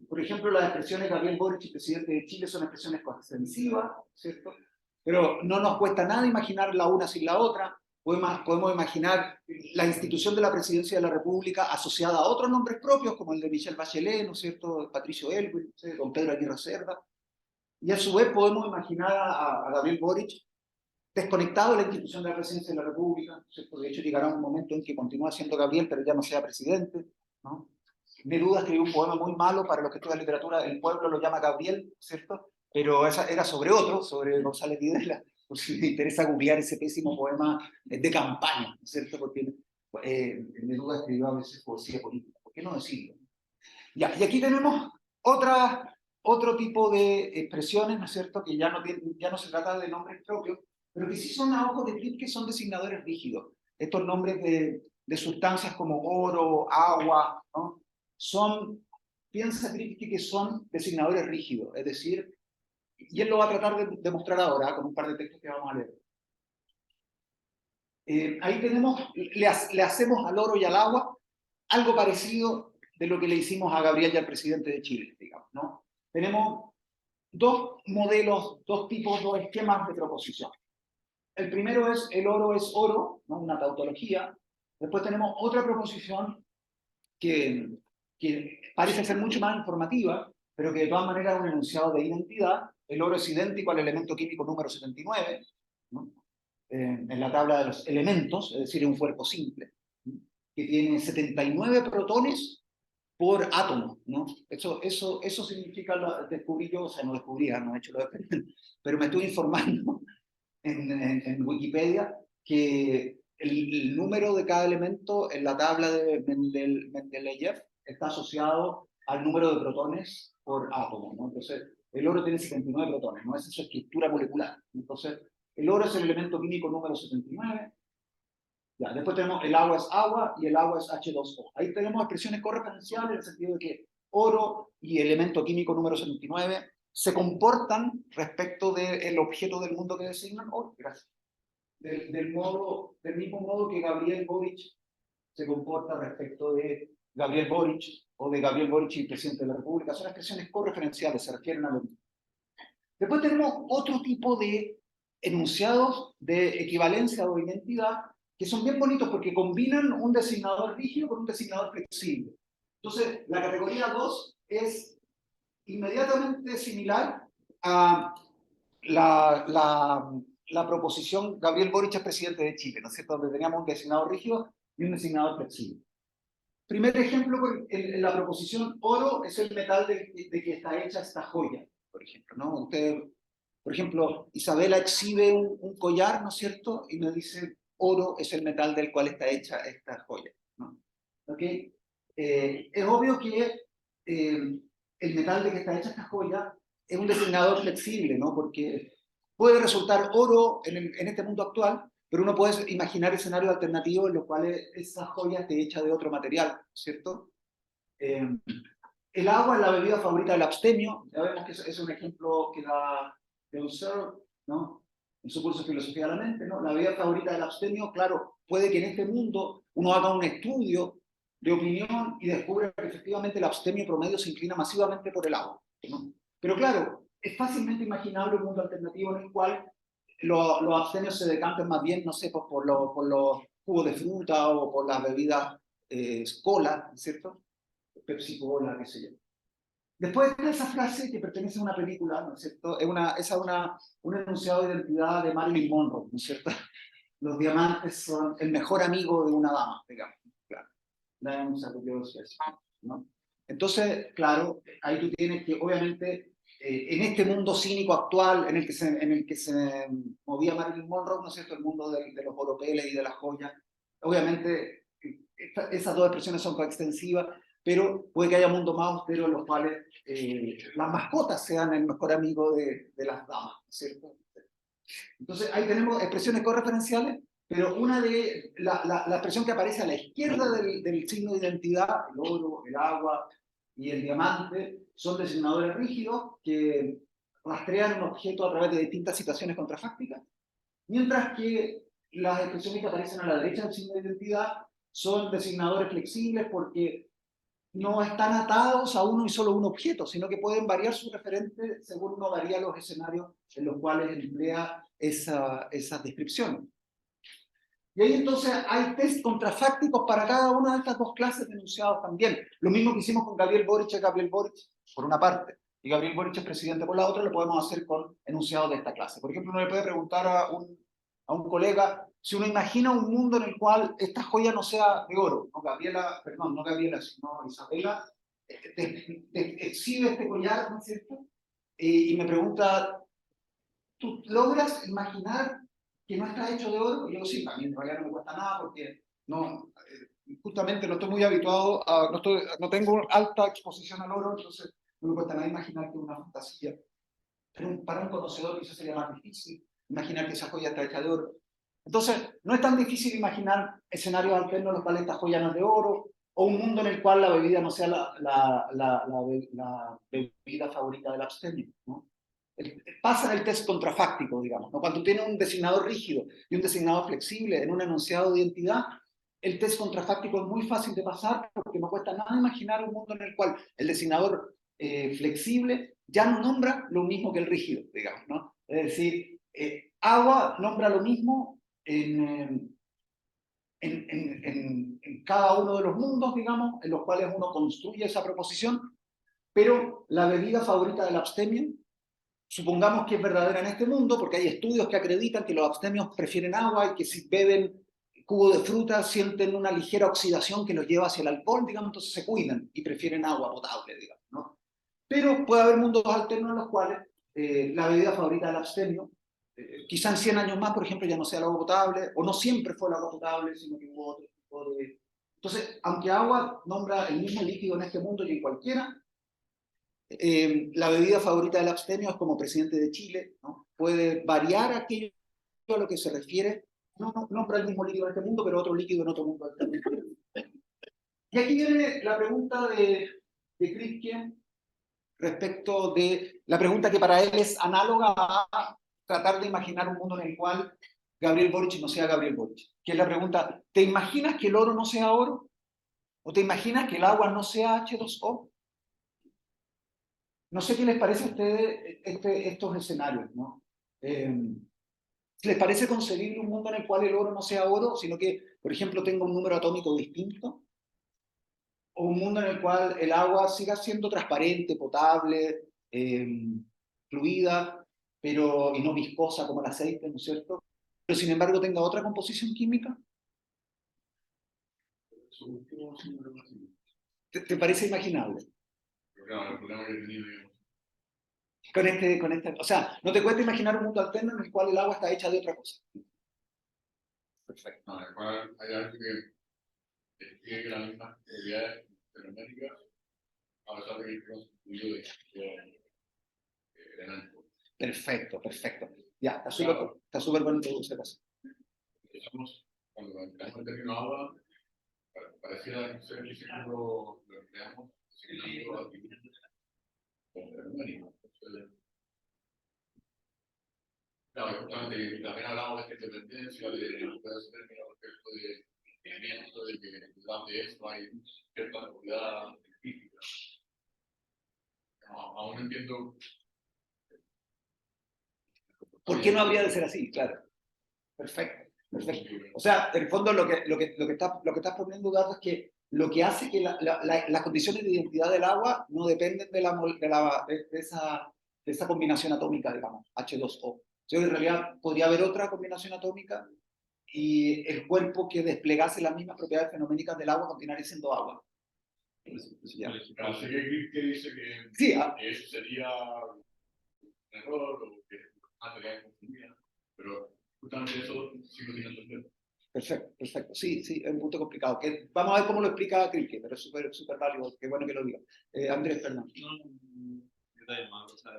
Por ejemplo, las expresiones Gabriel Boric, presidente de Chile, son expresiones extensivas, ¿cierto? Pero no nos cuesta nada imaginar la una sin la otra. Podemos imaginar la institución de la presidencia de la República asociada a otros nombres propios, como el de Michelle Bachelet, ¿no es cierto? Patricio Elwin, ¿sí? Don Pedro Aguirre Cerda. Y a su vez podemos imaginar a Gabriel Boric desconectado de la institución de la presidencia de la República, ¿cierto? De hecho, llegará un momento en que continúa siendo Gabriel, pero ya no sea presidente, ¿no? Neruda escribió un poema muy malo, para los que estudian literatura, el pueblo lo llama Gabriel, ¿cierto? Pero esa era sobre otro, sobre González Videla, por si me interesa googlear ese pésimo poema de campaña, ¿cierto? Porque Neruda escribió a veces poesía política, ¿por qué no decirlo? Ya, y aquí tenemos otro tipo de expresiones, ¿no es cierto?, que ya no se trata de nombres propios, pero que sí son a ojos de Kripke, que son designadores rígidos. Estos nombres de sustancias como oro, agua, ¿no? Piensa Kripke que son designadores rígidos, es decir, y él lo va a tratar de demostrar ahora con un par de textos que vamos a leer. Ahí le hacemos al oro y al agua algo parecido de lo que le hicimos a Gabriel y al presidente de Chile, digamos, ¿no? Tenemos dos modelos, dos esquemas de proposición. El primero es el oro es oro, ¿no? Una tautología. Después tenemos otra proposición que parece ser mucho más informativa, pero que de todas maneras es un enunciado de identidad. El oro es idéntico al elemento químico número 79, ¿no? En la tabla de los elementos, es decir, un cuerpo simple, ¿no? Que tiene 79 protones por átomo, ¿no? Eso significa, descubrí yo, o sea, no descubrí, no he hecho los experimentos, pero me estuve informando en Wikipedia que el número de cada elemento en la tabla de Mendeleev está asociado al número de protones por átomo, ¿no? Entonces, el oro tiene 79 protones, ¿no? Esa es su estructura molecular. Entonces, el oro es el elemento químico número 79. Ya, después tenemos el agua es agua y el agua es H2O. Ahí tenemos expresiones correferenciales en el sentido de que oro y elemento químico número 79 se comportan respecto del objeto del mundo que designan, gracias, del mismo modo que Gabriel Boric se comporta respecto de Gabriel Boric o de Gabriel Boric, presidente de la República, son expresiones correferenciales, se refieren a lo mismo. Después tenemos otro tipo de enunciados de equivalencia o identidad que son bien bonitos porque combinan un designador rígido con un designador flexible. Entonces, la categoría 2 es inmediatamente similar a la proposición Gabriel Boric es presidente de Chile, ¿no es cierto? Donde teníamos un designador rígido y un designador flexible. Primer ejemplo, en la proposición oro es el metal de que está hecha esta joya, por ejemplo, ¿no? Usted, por ejemplo, Isabela exhibe un collar, ¿no es cierto? Y nos dice oro es el metal del cual está hecha esta joya, ¿no? ¿Ok? Es obvio que el metal de que está hecha esta joya es un designador flexible, ¿no? Porque puede resultar oro en este mundo actual, pero uno puede imaginar escenarios alternativos en los cuales esa joya esté hecha de otro material, ¿cierto? El agua es la bebida favorita del abstemio, ya vemos que es un ejemplo que da de Husserl, ¿no? En su curso de Filosofía de la Mente, ¿no? La bebida favorita del abstemio, claro, puede que en este mundo uno haga un estudio de opinión y descubra que efectivamente el abstemio promedio se inclina masivamente por el agua, ¿no? Pero claro, es fácilmente imaginable un mundo alternativo en el cual los abstemios se decanten más bien, no sé, por los jugos de fruta o por las bebidas cola, ¿cierto? Pepsi Cola, qué sé yo. Después está esa frase que pertenece a una película, ¿no es cierto? Es un enunciado de identidad de Marilyn Monroe, ¿no es cierto? Los diamantes son el mejor amigo de una dama, digamos. Claro. ¿No? Entonces, claro, ahí tú tienes que, obviamente, en este mundo cínico actual en el que se movía Marilyn Monroe, ¿no es cierto? El mundo de los oropeles y de las joyas, obviamente esas dos expresiones son coextensivas, pero puede que haya mundos más austeros en los cuales las mascotas sean el mejor amigo de las damas, ¿cierto? Entonces ahí tenemos expresiones correferenciales, pero una de la expresión que aparece a la izquierda del signo de identidad, el oro, el agua y el diamante, son designadores rígidos que rastrean un objeto a través de distintas situaciones contrafácticas, mientras que las expresiones que aparecen a la derecha del signo de identidad son designadores flexibles porque no están atados a uno y solo un objeto, sino que pueden variar su referente según uno varía los escenarios en los cuales emplea esas descripciones. Y ahí entonces hay test contrafácticos para cada una de estas dos clases de enunciados también. Lo mismo que hicimos con Gabriel Boric por una parte, y Gabriel Boric es presidente por la otra, lo podemos hacer con enunciados de esta clase. Por ejemplo, uno le puede preguntar a un colega si uno imagina un mundo en el cual esta joya no sea de oro, no Gabriela, sino Isabela, exhibe este collar, ¿no es cierto? Y me pregunta, ¿tú logras imaginar que no está hecho de oro? Y yo sí, también en realidad no me cuesta nada porque no, justamente no estoy muy habituado, no tengo alta exposición al oro, entonces no me cuesta nada imaginar que es una fantasía. Pero para un conocedor quizás sería más difícil imaginar que esa joya está hecha de oro. Entonces, no es tan difícil imaginar escenarios alternos en los cuales esta joya no es de oro, o un mundo en el cual la bebida no sea la bebida favorita del abstemio, ¿no? Pasa el test contrafáctico, digamos, ¿no? Cuando tienes un designador rígido y un designador flexible en un enunciado de identidad, el test contrafáctico es muy fácil de pasar porque no cuesta nada imaginar un mundo en el cual el designador flexible ya no nombra lo mismo que el rígido, digamos, ¿no? Es decir, agua nombra lo mismo en cada uno de los mundos, digamos, en los cuales uno construye esa proposición, pero la bebida favorita del abstemio, supongamos que es verdadera en este mundo, porque hay estudios que acreditan que los abstemios prefieren agua y que si beben jugo de fruta sienten una ligera oxidación que los lleva hacia el alcohol, digamos, entonces se cuidan y prefieren agua potable, digamos, ¿no? Pero puede haber mundos alternos en los cuales la bebida favorita del abstemio, quizá en 100 años más, por ejemplo, ya no sea el agua potable, o no siempre fue el agua potable, sino que hubo otro tipo de... Entonces, aunque agua nombra el mismo líquido en este mundo y en cualquiera, la bebida favorita del abstemio es como presidente de Chile, ¿no? Puede variar aquello a lo que se refiere, no nombra el mismo líquido en este mundo, pero otro líquido en otro mundo. Y aquí viene la pregunta de Kripke respecto de la pregunta que para él es análoga a tratar de imaginar un mundo en el cual Gabriel Boric no sea Gabriel Boric, que es la pregunta, ¿te imaginas que el oro no sea oro? ¿O te imaginas que el agua no sea H2O? No sé qué les parece a ustedes estos escenarios, ¿no? ¿Les parece concebible un mundo en el cual el oro no sea oro, sino que, por ejemplo, tenga un número atómico distinto? ¿O un mundo en el cual el agua siga siendo transparente, potable, fluida, pero, y no viscosa como el aceite, ¿no es cierto? Pero sin embargo tenga otra composición química? ¿Te parece imaginable? Claro, el problema que he tenido yo. O sea, ¿no te cuesta imaginar un mundo alterno en el cual el agua está hecha de otra cosa? Perfecto. No, en el cual hay algo que describe las mismas propiedades termodinámicas, a pesar de que es constituido de enanismo. Perfecto, perfecto. Ya, está súper bueno todo ese caso. Cuando empleamos el término agua, pareciera ser el círculo lo empleamos asignando atributos con termodinámicos. Claro, justamente también hablamos de esta independencia, de ese término respecto de movimiento, de que detrás de esto hay cierta propiedad científica. No, aún no entiendo. ¿Por qué no habría de ser así? Claro. Perfecto, perfecto. O sea, en el fondo lo que estás proponiendo, Gato, es que lo que hace que las condiciones de identidad del agua no dependen de esa combinación atómica, digamos, H2O. Yo en realidad podría haber otra combinación atómica y el cuerpo que desplegase las mismas propiedades fenoménicas del agua continuaría siendo agua. Así que dice que, sí, que eso sería un error o que sería confundida, pero justamente eso sí lo tiene que entender. Perfecto, perfecto. Sí, sí, es un punto complicado. Vamos a ver cómo lo explica Kripke, pero es súper válido. Qué bueno que lo diga. Andrés Fernández. No, detalle más, o sea,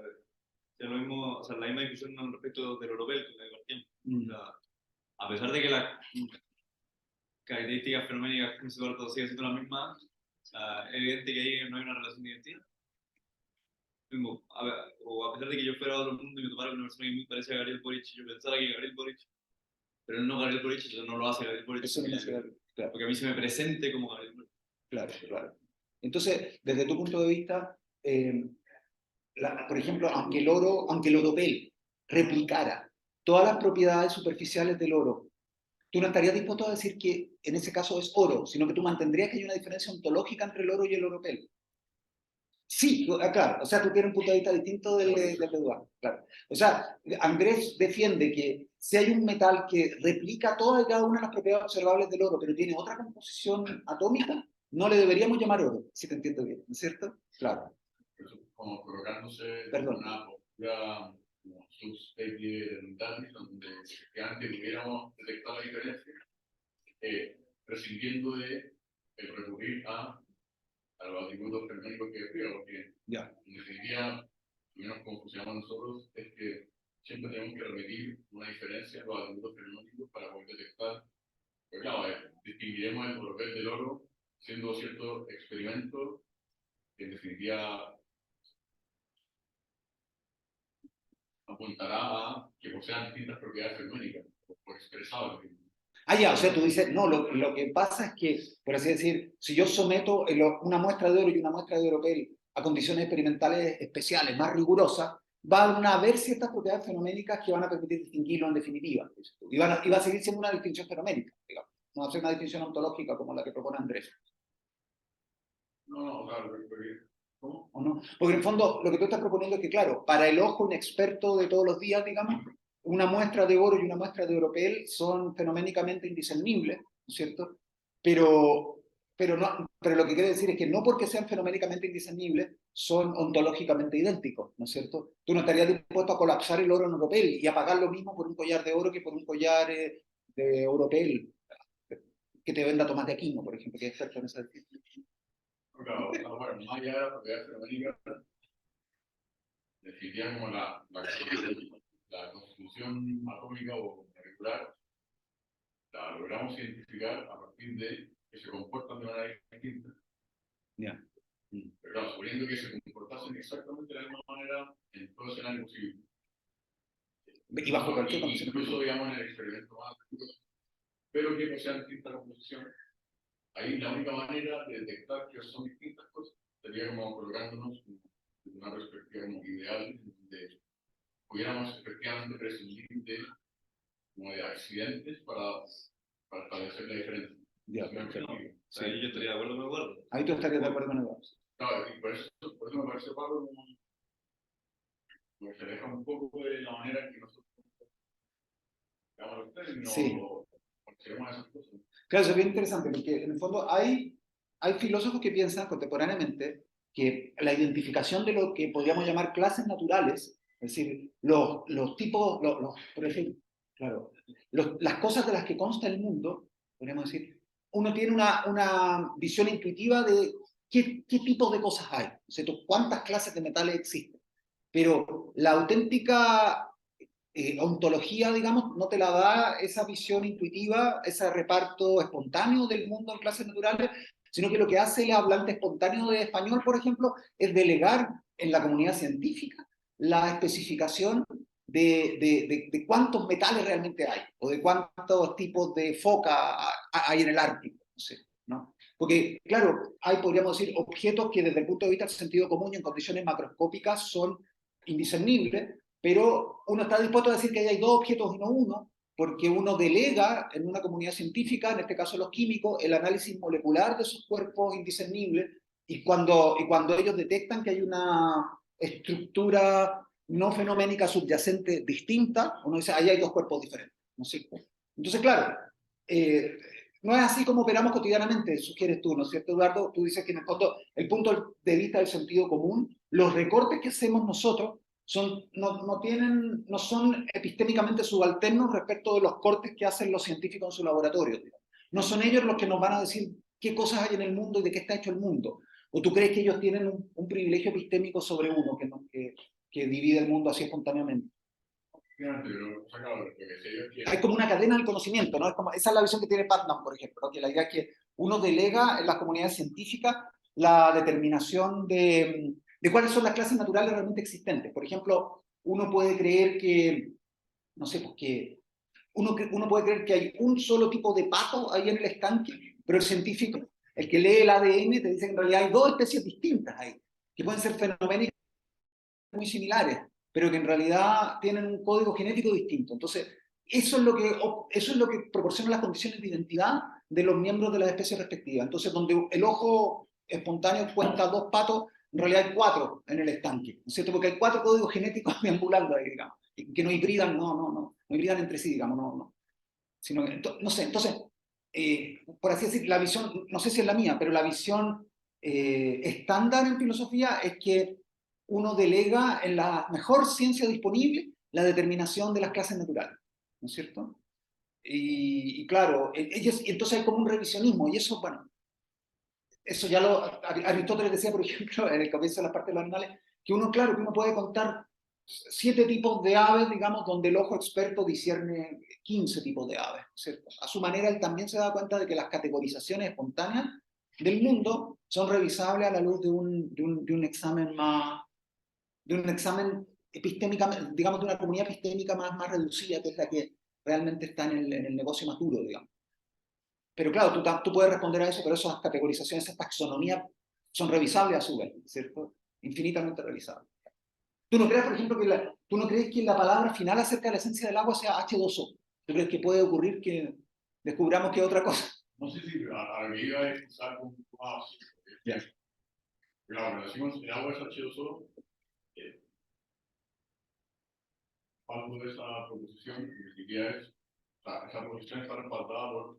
lo mismo, o sea, la misma discusión respecto del europeo que la tiempo. O sea, a pesar de que las características fenoménicas principales todas siguen siendo las mismas, o sea, es evidente que ahí no hay una relación de identidad. O a pesar de que yo fuera a otro mundo y me topara con una persona que me parece a Gabriel Boric, yo pensaba que Gabriel Boric, pero no Gabriel Boric, eso no lo hace Gabriel Boric. Eso no hace Gabriel, claro. Porque a mí se me presente como Gabriel Boric. Claro, claro. Entonces, desde tu punto de vista, por ejemplo, aunque el oropel replicara todas las propiedades superficiales del oro, tú no estarías dispuesto a decir que en ese caso es oro, sino que tú mantendrías que hay una diferencia ontológica entre el oro y el oropel. Sí, claro, o sea, tú tienes un punto de vista distinto del de Eduardo, claro. O sea, Andrés defiende que si hay un metal que replica todas y cada una de las propiedades observables del oro, pero tiene otra composición atómica, no le deberíamos llamar oro, si te entiendo bien, ¿no es cierto? Claro. Como colocándose Perdón. una postura como subespecie de Darwin, donde antes pudiéramos detectar la diferencia, prescindiendo de recurrir a los atributos fenoménicos que describo, porque en definitiva, al menos como funcionamos nosotros, es que siempre tenemos que repetir una diferencia en los atributos fenoménicos para poder detectar. Pero claro, distinguiremos el oropel del oro siendo cierto experimento que en definitiva apuntará a que posean distintas propiedades fenoménicas, por expresado. Ya, o sea, tú dices, no, lo que pasa es que, por así decir, si yo someto una muestra de oro y una muestra de oropel a condiciones experimentales especiales, más rigurosas, van a haber ciertas propiedades fenoménicas que van a permitir distinguirlo en definitiva. Y va a seguir siendo una distinción fenoménica, digamos. No va a ser una distinción ontológica como la que propone Andrés. No, claro, porque ¿cómo? ¿O no? Porque en el fondo lo que tú estás proponiendo es que, claro, para el ojo inexperto de todos los días, digamos, una muestra de oro y una muestra de oropel son fenoménicamente indiscernibles, ¿no es cierto? Pero lo que quiere decir es que no porque sean fenoménicamente indiscernibles son ontológicamente idénticos, ¿no es cierto? Tú no estarías dispuesto a colapsar el oro en oropel y a pagar lo mismo por un collar de oro que por un collar de oropel que te venda Tomás de Aquino, por ejemplo, que es experto en esa disciplina. Claro, bueno, más allá de la propiedad fenoménica, definiría como la constitución atómica o molecular, la logramos identificar a partir de que se comportan de manera distinta. Yeah. Pero claro, suponiendo que se comportasen exactamente de la misma manera en todo escenario posible. Y bajo cualquier condición. Incluso, digamos, en el experimento más duro, pero que posean distinta composición, ahí la única manera de detectar que son distintas cosas sería como colocándonos en una perspectiva como ideal, donde pudiéramos efectivamente prescindir como de accidentes para establecer la diferencia. Ya, perfecto. O sea, ahí yo estaría de acuerdo con Eduardo. Ahí tú estarías de acuerdo con Eduardo. Claro, y por eso me parece, Pablo, como se aleja un poco de la manera en que nosotros digamos los términos o consideramos esas cosas. Claro, eso es bien interesante, porque en el fondo hay filósofos que piensan contemporáneamente que la identificación de lo que podríamos llamar clases naturales, es decir, los tipos, por ejemplo, claro, las cosas de las que consta el mundo, podríamos decir, uno tiene una visión intuitiva de qué tipos de cosas hay, ¿cierto? Cuántas clases de metales existen. Pero la auténtica ontología, digamos, no te la da esa visión intuitiva, ese reparto espontáneo del mundo en clases naturales, sino que lo que hace el hablante espontáneo de español, por ejemplo, es delegar en la comunidad científica la especificación de cuántos metales realmente hay, o de cuántos tipos de foca hay en el Ártico, no sé, ¿no? Porque, claro, hay, podríamos decir, objetos que desde el punto de vista del sentido común y en condiciones macroscópicas son indiscernibles, pero uno está dispuesto a decir que hay dos objetos y no uno, porque uno delega en una comunidad científica, en este caso los químicos, el análisis molecular de esos cuerpos indiscernibles, y cuando ellos detectan que hay una estructura no fenoménica subyacente distinta, uno dice, ahí hay dos cuerpos diferentes, ¿no es cierto? Entonces, claro, no es así como operamos cotidianamente, sugieres tú, ¿no es cierto, Eduardo? Tú dices que en el fondo, el punto de vista del sentido común, los recortes que hacemos nosotros no son epistémicamente subalternos respecto de los cortes que hacen los científicos en su laboratorio. No son ellos los que nos van a decir qué cosas hay en el mundo y de qué está hecho el mundo. ¿O tú crees que ellos tienen un privilegio epistémico sobre uno que divide el mundo así espontáneamente? Hay como una cadena del conocimiento, ¿no? Esa es la visión que tiene Putnam, por ejemplo, ¿no? Que la idea es que uno delega en las comunidades científicas la determinación de cuáles son las clases naturales realmente existentes. Por ejemplo, uno puede creer que, no sé, pues que uno puede creer que hay un solo tipo de pato ahí en el estanque, pero el científico, el que lee el ADN, te dice que en realidad hay dos especies distintas ahí, que pueden ser fenoménicas muy similares, pero que en realidad tienen un código genético distinto. Entonces, eso es lo que proporciona las condiciones de identidad de los miembros de las especies respectivas. Entonces, donde el ojo espontáneo cuenta dos patos, en realidad hay cuatro en el estanque, ¿no es cierto? Porque hay cuatro códigos genéticos deambulando ahí, digamos, que no hibridan, no hibridan entre sí, digamos, no. Sino que, no sé, entonces, por así decir, la visión, no sé si es la mía, pero la visión estándar en filosofía es que uno delega en la mejor ciencia disponible la determinación de las clases naturales, ¿no es cierto? Y claro, entonces hay como un revisionismo, y eso, bueno, eso ya Aristóteles decía, por ejemplo, en el comienzo de las partes de los animales, que uno, claro, que uno puede contar 7 tipos de aves, digamos, donde el ojo experto discierne 15 tipos de aves, ¿cierto? A su manera, él también se da cuenta de que las categorizaciones espontáneas del mundo son revisables a la luz de un examen más, de un examen epistémica, digamos, de una comunidad epistémica más reducida, que es la que realmente está en el negocio más duro, digamos. Pero claro, tú puedes responder a eso, pero esas categorizaciones, esas taxonomías son revisables a su vez, ¿cierto? Infinitamente revisables. ¿Tú no crees, por ejemplo, tú no crees que la palabra final acerca de la esencia del agua sea H2O? ¿Tú crees que puede ocurrir que descubramos que es otra cosa? No sé si a la medida es usar un poco más. Claro, cuando decimos el agua es H2O, algo de esa proposición, que diría es, esa proposición está respaldada por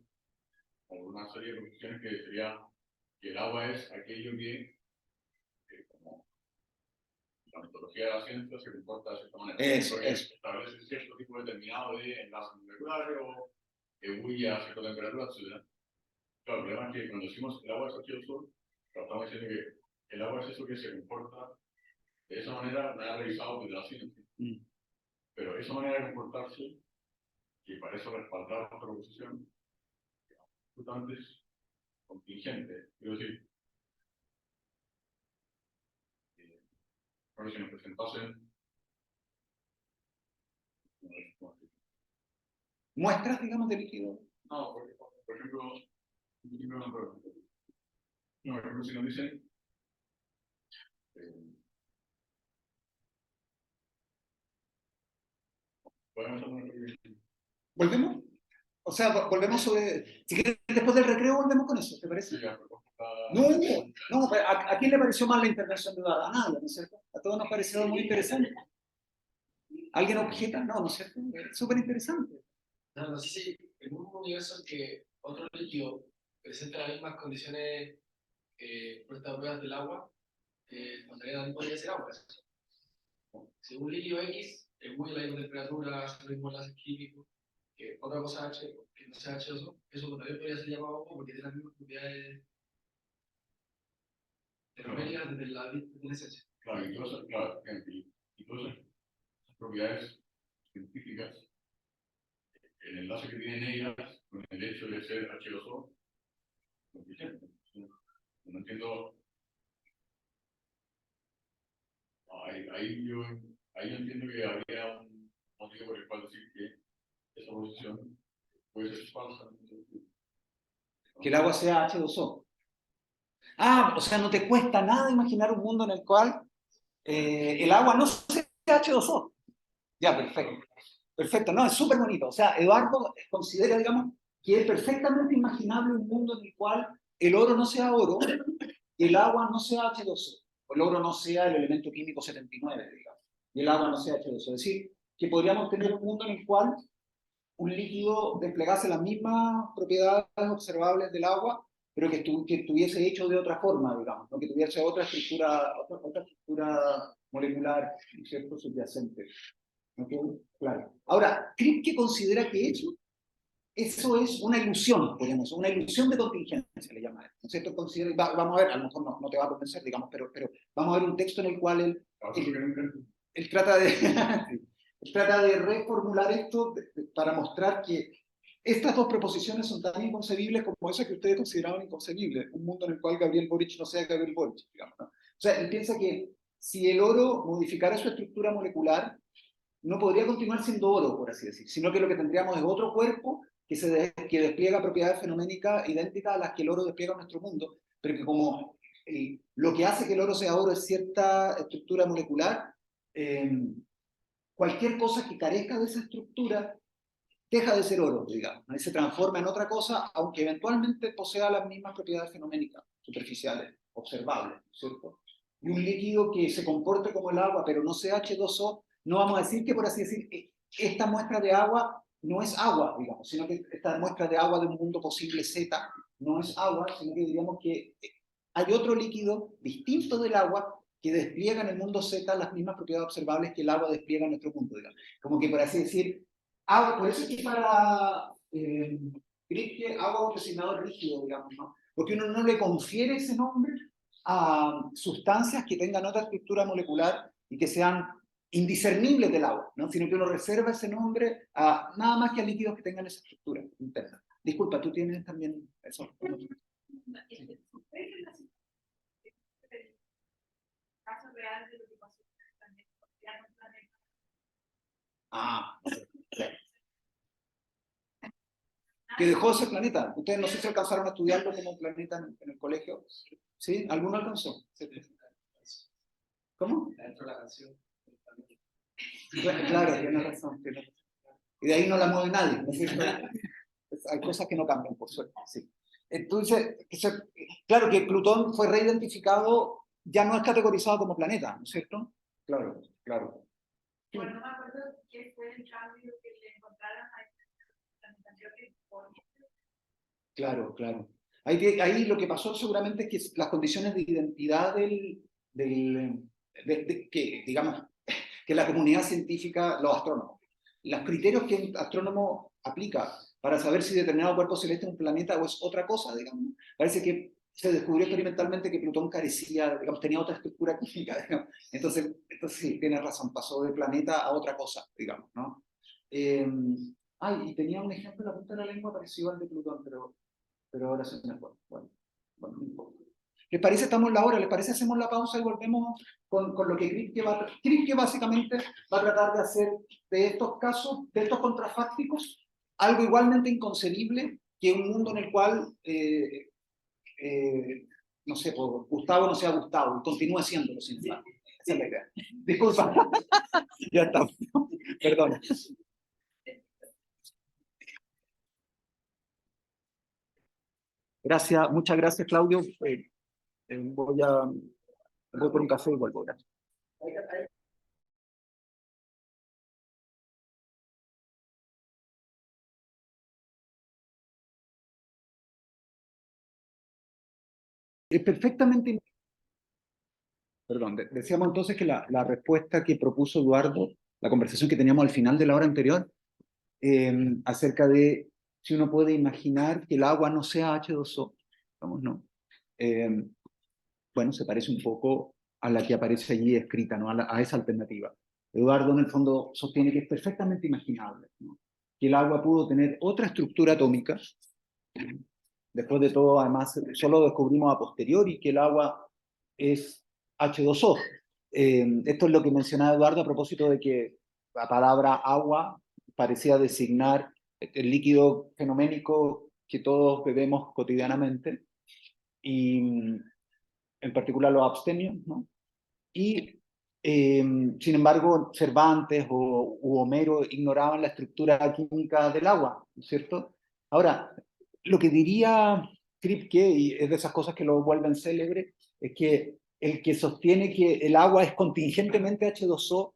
una serie de proposiciones que sería que el agua es aquello que como la metodología de la ciencia se comporta de cierta manera. Establece cierto tipo determinado de enlaces moleculares o que huye a cierta temperatura, etc. Claro, el problema es que cuando decimos el agua es H2O, estamos diciendo que el agua es eso que se comporta de esa manera, no ha revisado desde la ciencia. Pero esa manera de comportarse, que parece respaldar la proposición, justamente es contingente. Quiero decir, si nos presentasen muestras, digamos, de líquido. No, por ejemplo, No, por ejemplo, si nos dicen ¿Volvemos? O sea, volvemos sobre... Si quieres, después del recreo volvemos con eso, ¿te parece? sí, ya, No, no, ¿a quién le pareció mal la intervención de Eduardo? A nadie, ¿no es cierto? A todos nos pareció muy interesante. ¿Alguien objeta? No, ¿no es cierto? Es súper interesante. No sé si en un universo en que otro líquido presenta las mismas condiciones por estas pruebas del agua, también podría ser agua. Si un líquido X es muy a la misma temperatura, hace el mismo enlace químico, que otra cosa H, que no sea H2O, eso también podría ser llamado agua porque tiene las mismas propiedades termogénicas desde la esencia. Claro, y todas esas propiedades científicas, el enlace que tienen ellas con el hecho de ser H2O, no entiendo. Ahí yo entiendo que habría un motivo por el cual decir que esa posición puede ser falsa. Que el agua sea H2O. Ah, o sea, no te cuesta nada imaginar un mundo en el cual el agua no sea H2O. Ya, perfecto. Perfecto, no, es súper bonito. O sea, Eduardo considera, digamos, que es perfectamente imaginable un mundo en el cual el oro no sea oro, el agua no sea H2O, o el oro no sea el elemento químico 79, digamos, y el agua no sea H2O. Es decir, que podríamos tener un mundo en el cual un líquido desplegase las mismas propiedades observables del agua, pero que estuviese hecho de otra forma, digamos, ¿no? Que tuviese otra estructura molecular, ¿cierto?, subyacente. ¿Okay? Claro. Ahora, Kripke considera que eso es una ilusión, podríamos decir, una ilusión de contingencia, le llama él, ¿no es cierto? Vamos a ver, a lo mejor no te va a convencer, digamos, pero vamos a ver un texto en el cual él trata de reformular esto para mostrar que estas dos proposiciones son tan inconcebibles como esas que ustedes consideraban inconcebibles, un mundo en el cual Gabriel Boric no sea Gabriel Boric, digamos, ¿no? O sea, él piensa que si el oro modificara su estructura molecular, no podría continuar siendo oro, por así decir, sino que lo que tendríamos es otro cuerpo que despliega propiedades fenoménicas idénticas a las que el oro despliega en nuestro mundo, pero que como lo que hace que el oro sea oro es cierta estructura molecular, cualquier cosa que carezca de esa estructura deja de ser oro, digamos, ¿no? Y se transforma en otra cosa, aunque eventualmente posea las mismas propiedades fenoménicas superficiales, observables, ¿cierto? Y un líquido que se comporte como el agua, pero no sea H2O, no vamos a decir que, por así decir, esta muestra de agua no es agua, digamos, sino que esta muestra de agua de un mundo posible Z no es agua, sino que diríamos que hay otro líquido distinto del agua que despliega en el mundo Z las mismas propiedades observables que el agua despliega en nuestro mundo, digamos. Como que, por así decir, agua, por eso es que para Kripke, agua es un designador rígido, digamos, ¿no? Porque uno no le confiere ese nombre a sustancias que tengan otra estructura molecular y que sean indiscernibles del agua, ¿no? Sino que uno reserva ese nombre a nada más que a líquidos que tengan esa estructura interna. Disculpa, tú tienes también eso. Caso real de lo que pasó también. Que dejó ese planeta. Ustedes no sé si alcanzaron a estudiarlo como planeta en el colegio. ¿Sí? ¿Alguno alcanzó? ¿Sí? ¿Cómo? Dentro de la canción. Claro, tiene razón. Y de ahí no la mueve nadie, ¿no es cierto? Hay cosas que no cambian, por suerte. Sí. Entonces, claro que Plutón fue reidentificado, ya no es categorizado como planeta, ¿no es cierto? Claro, claro. Bueno, no me acuerdo qué fue el cambio que le encontraron a la planetación que Claro, claro. Ahí lo que pasó seguramente es que las condiciones de identidad que, digamos, que la comunidad científica, los astrónomos, los criterios que el astrónomo aplica para saber si determinado cuerpo celeste es un planeta o es otra cosa, digamos, parece que se descubrió experimentalmente que Plutón carecía, digamos, tenía otra estructura química, digamos. Entonces sí, tienes razón, pasó de planeta a otra cosa, digamos, ¿no? Y tenía un ejemplo en la punta de la lengua parecido al de Plutón, pero ahora se me fue. Bueno, no importa. ¿Les parece? Estamos en la hora, ¿les parece? Hacemos la pausa y volvemos con lo que Kripke básicamente va a tratar de hacer de estos casos, de estos contrafácticos, algo igualmente inconcebible que un mundo en el cual, no sé, pues, Gustavo no sea Gustavo, y continúe siéndolo sin duda. Esa es la idea. Disculpa. Ya está. Perdona. Gracias, muchas gracias, Claudio. Voy por un café y vuelvo. Gracias. Es perfectamente. Perdón, decíamos entonces que la respuesta que propuso Eduardo, la conversación que teníamos al final de la hora anterior, acerca de si uno puede imaginar que el agua no sea H2O, vamos, no. Bueno, se parece un poco a la que aparece allí escrita, ¿no? A esa alternativa. Eduardo, en el fondo, sostiene que es perfectamente imaginable, ¿no? Que el agua pudo tener otra estructura atómica. Después de todo, además, solo descubrimos a posteriori que el agua es H2O. Esto es lo que mencionaba Eduardo a propósito de que la palabra agua parecía designar el líquido fenoménico que todos bebemos cotidianamente, y en particular los abstemios, ¿no? Y, sin embargo, Cervantes u Homero ignoraban la estructura química del agua, ¿no es cierto? Ahora, lo que diría Kripke, y es de esas cosas que lo vuelven célebre, es que el que sostiene que el agua es contingentemente H2O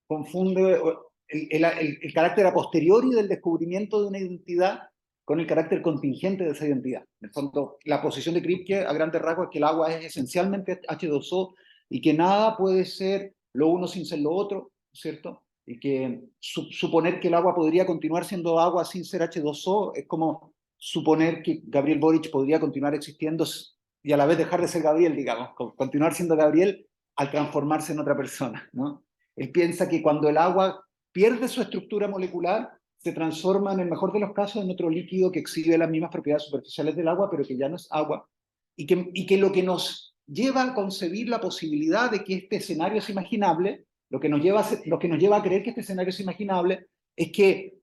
confunde el carácter a posteriori del descubrimiento de una identidad con el carácter contingente de esa identidad. En el fondo, la posición de Kripke, a grandes rasgos, es que el agua es esencialmente H2O y que nada puede ser lo uno sin ser lo otro, ¿cierto? Y que suponer que el agua podría continuar siendo agua sin ser H2O es como suponer que Gabriel Boric podría continuar existiendo y a la vez dejar de ser Gabriel, digamos, continuar siendo Gabriel al transformarse en otra persona, ¿no? Él piensa que cuando el agua pierde su estructura molecular, se transforma en el mejor de los casos en otro líquido que exhibe las mismas propiedades superficiales del agua, pero que ya no es agua, y que lo que nos lleva a concebir la posibilidad de que este escenario es imaginable, lo que nos lleva a creer que este escenario es imaginable, es que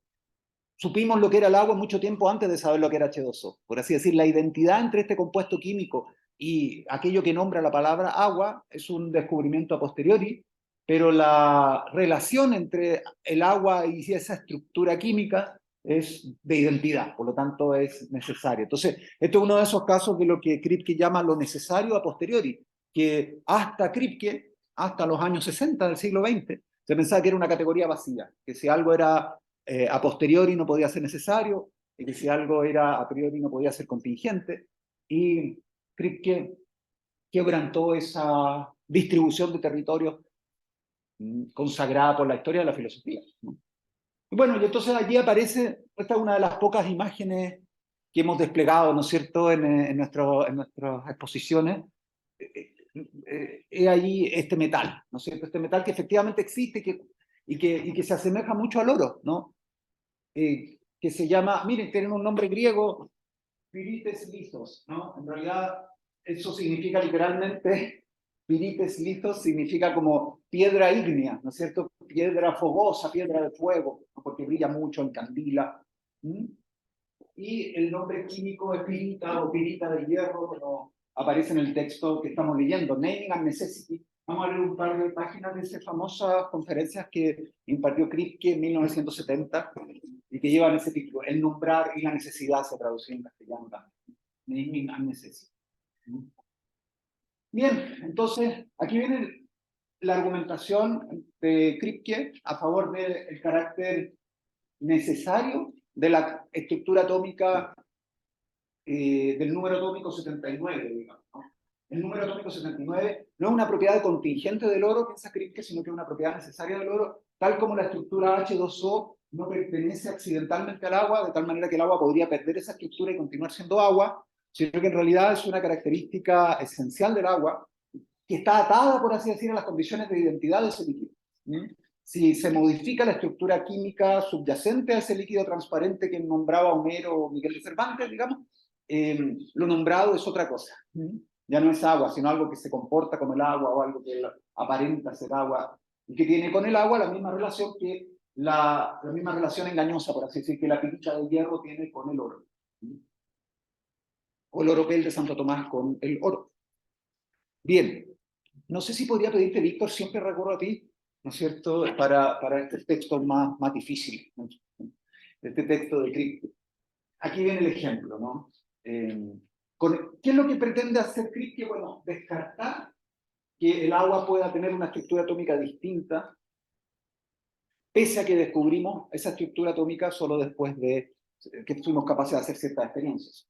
supimos lo que era el agua mucho tiempo antes de saber lo que era H2O. Por así decir, la identidad entre este compuesto químico y aquello que nombra la palabra agua es un descubrimiento a posteriori, pero la relación entre el agua y esa estructura química es de identidad, por lo tanto es necesaria. Entonces, esto es uno de esos casos de lo que Kripke llama lo necesario a posteriori, que hasta Kripke, hasta los años 60 del siglo XX, se pensaba que era una categoría vacía, que si algo era a posteriori no podía ser necesario, y que si algo era a priori no podía ser contingente, y Kripke quebrantó esa distribución de territorios consagrada por la historia de la filosofía, ¿no? Y bueno, y entonces allí aparece, esta es una de las pocas imágenes que hemos desplegado, ¿no es cierto?, en nuestras exposiciones. Allí este metal, ¿no es cierto?, este metal que efectivamente existe y que se asemeja mucho al oro, ¿no? Que se llama, miren, tienen un nombre griego, pirites lithos, ¿no? En realidad eso significa literalmente, pirites lithos significa como piedra ígnea, ¿no es cierto? Piedra fogosa, piedra de fuego, ¿no? Porque brilla mucho, encandila. Y el nombre químico es pirita o pirita de hierro, pero aparece en el texto que estamos leyendo, Naming and Necessity. Vamos a leer un par de páginas de esas famosas conferencias que impartió Kripke en 1970 y que llevan ese título, El nombrar y la necesidad, se traduce en castellano también. Naming and Necessity. Bien, entonces aquí viene la argumentación de Kripke a favor del carácter necesario de la estructura atómica, del número atómico 79, digamos, ¿no? El número atómico 79 no es una propiedad contingente del oro, piensa Kripke, sino que es una propiedad necesaria del oro, tal como la estructura H2O no pertenece accidentalmente al agua, de tal manera que el agua podría perder esa estructura y continuar siendo agua, sino que en realidad es una característica esencial del agua, que está atada, por así decir, a las condiciones de identidad de ese líquido. Si se modifica la estructura química subyacente a ese líquido transparente que nombraba Homero o Miguel de Cervantes, digamos, lo nombrado es otra cosa. Ya no es agua, sino algo que se comporta como el agua o algo que aparenta ser agua y que tiene con el agua la misma relación que la misma relación engañosa, por así decir, que la pirita de hierro tiene con el oro. O el oropel de Santo Tomás con el oro. Bien, no sé si podría pedirte, Víctor, siempre recurro a ti, ¿no es cierto?, para este texto más difícil, ¿no? Este texto de Kripke. Aquí viene el ejemplo, ¿no? ¿Qué es lo que pretende hacer Kripke? Bueno, descartar que el agua pueda tener una estructura atómica distinta, pese a que descubrimos esa estructura atómica solo después de que fuimos capaces de hacer ciertas experiencias.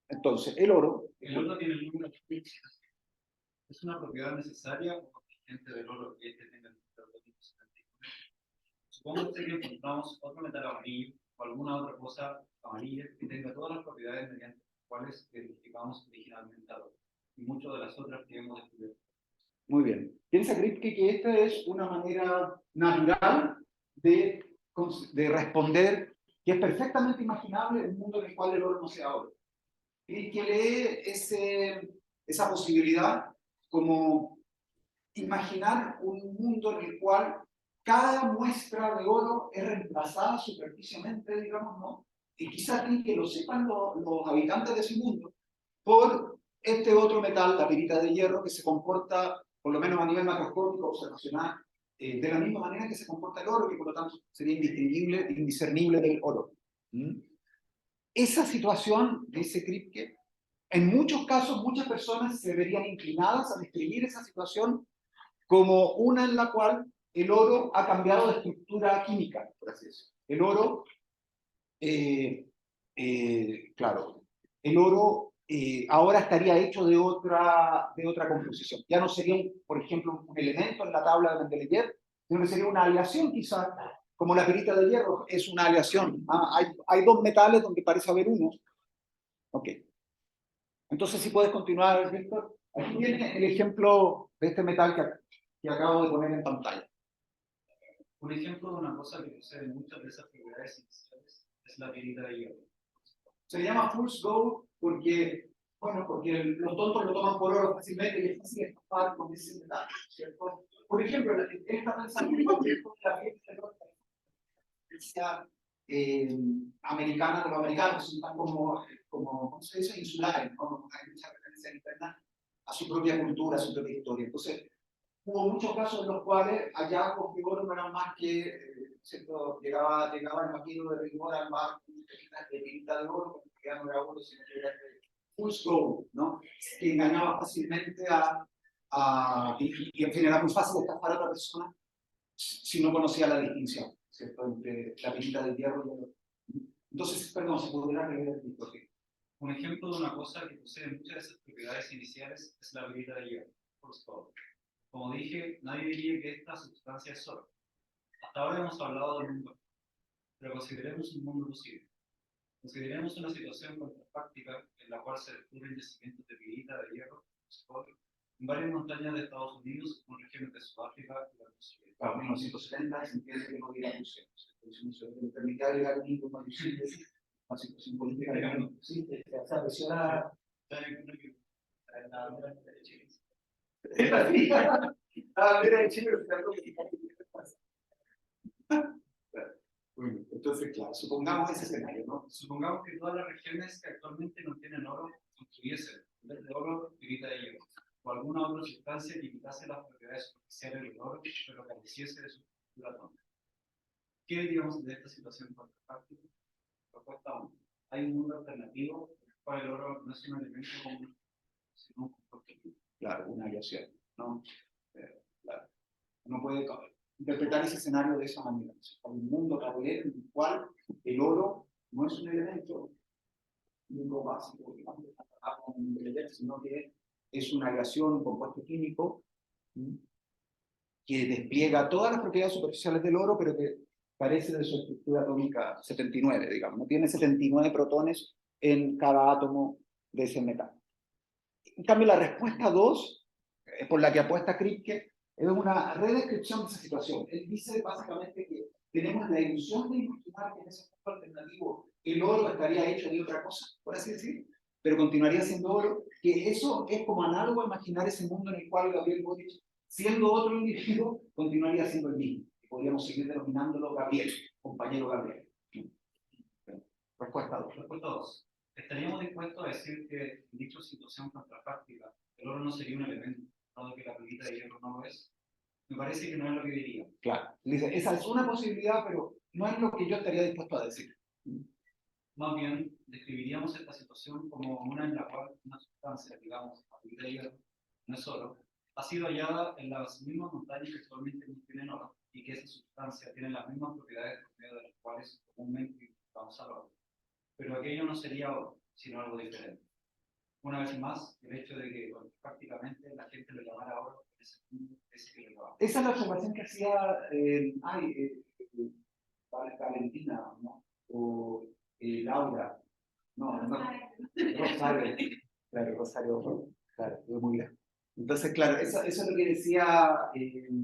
Entonces, el oro... El oro tiene el número de... ¿Es una propiedad necesaria o contingente del oro que este tenga el número atómico 79? Supongo que encontramos otro metal amarillo o alguna otra cosa amarilla que tenga todas las propiedades mediante las cuales identificamos originalmente al oro, y muchas de las otras que hemos descubierto. Muy bien. Piensa Kripke que esta es una manera natural de responder, que es perfectamente imaginable un mundo en el cual el oro no sea oro. Kripke lee esa posibilidad como imaginar un mundo en el cual cada muestra de oro es reemplazada superficialmente, digamos, ¿no? Y quizás que lo sepan los habitantes de ese mundo, por este otro metal, la pirita de hierro, que se comporta, por lo menos a nivel macroscópico, observacional, de la misma manera que se comporta el oro, que por lo tanto sería indistinguible, indiscernible del oro. Esa situación, dice Kripke, en muchos casos, muchas personas se verían inclinadas a describir esa situación como una en la cual el oro ha cambiado de estructura química, por así decirlo. El oro, claro, el oro ahora estaría hecho de otra composición. Ya no sería, por ejemplo, un elemento en la tabla de Mendeleev, sino que sería una aleación quizás, como la pirita de hierro es una aleación. Hay dos metales donde parece haber uno. Ok. Entonces, si puedes continuar, Víctor. Aquí viene el ejemplo de este metal que acabo de poner en pantalla. Un ejemplo de una cosa que posee muchas de esas propiedades iniciales es la pirita de hierro. Se le llama fool's gold porque, bueno, porque los tontos lo toman por oro fácilmente y es fácil escapar con ese metal, ¿cierto? Por ejemplo, esta pensamiento de la pirita americana de los americanos, son como ¿cómo se dice? Insulares, ¿no? Hay mucha referencia interna a su propia cultura, a su propia historia. Entonces, hubo muchos casos en los cuales hallazgos de oro no eran más que, ¿cierto? Llegaba el maquino de rigor al mar de pirita de oro, que ya no era oro, sino que era fool's gold, ¿no? Que engañaba fácilmente y en fin era muy fácil estafar a otra persona si no conocía la distinción, ¿cierto? Entre la pirita del hierro y el oro. Entonces, perdón, se podría reír el disco. Un ejemplo de una cosa que posee muchas de esas propiedades iniciales es la pirita de hierro, fool's gold. Como dije, nadie diría que esta sustancia es oro. Hasta ahora hemos hablado del mundo, pero consideremos un mundo posible. Consideremos una situación contrafáctica en la cual se descubren yacimientos de pirita de hierro en varias montañas de Estados Unidos, en regiones de Sudáfrica y la Rusia. Para 1970 se entiende que no hubiera museos. El museo le permitía agregar un ícono adicional a la situación política de sí, se apreciaba. Entonces, claro, supongamos ese escenario, ¿no? Supongamos que todas las regiones que actualmente no tienen oro construyesen, en vez de oro, pirita de hierro, o alguna otra sustancia que imitase las propiedades superficiales del oro, pero careciese de su estructura atómica. ¿Qué diríamos de esta situación contrafáctica? Propuesta 1. Hay un mundo alternativo en el cual el oro no es un elemento común, sino un compuesto. Claro, una aleación, ¿no? Claro. Uno puede interpretar ese escenario de esa manera. Hay un mundo paralelo en el cual el oro no es un elemento único básico, sino que es una aleación, un compuesto químico que despliega todas las propiedades superficiales del oro, pero que carece de su estructura atómica 79, digamos. No tiene 79 protones en cada átomo de ese metal. En cambio, la respuesta 2, por la que apuesta Kripke, es una redescripción de esa situación. Él dice básicamente que tenemos la ilusión de imaginar que en ese punto alternativo el oro estaría hecho de otra cosa, por así decir, pero continuaría siendo oro, que eso es como análogo a imaginar ese mundo en el cual Gabriel Boric, siendo otro individuo, continuaría siendo el mismo. Podríamos seguir denominándolo Gabriel, compañero Gabriel. Respuesta 2. Respuesta 2. ¿Estaríamos dispuestos a decir que en dicha situación contrafáctica el oro no sería un elemento, dado que la pelita de hierro no lo es? Me parece que no es lo que diría. Claro. Dice, esa es una posibilidad, pero no es lo que yo estaría dispuesto a decir. Más bien, describiríamos esta situación como una en la cual una sustancia, digamos, la pelita de hierro, no es oro, ha sido hallada en las mismas montañas que actualmente contienen oro, y que esa sustancia tiene las mismas propiedades por medio de las cuales comúnmente vamos al oro. Pero aquello no sería oro, sino algo diferente. Una vez más, el hecho de que prácticamente la gente lo llamara oro en ese mundo es irrelevante. Esa es la observación que hacía Valentina, ¿no? O Laura. No. Rosario. Claro, Rosario. Claro, muy bien. Entonces, claro, eso es lo que decía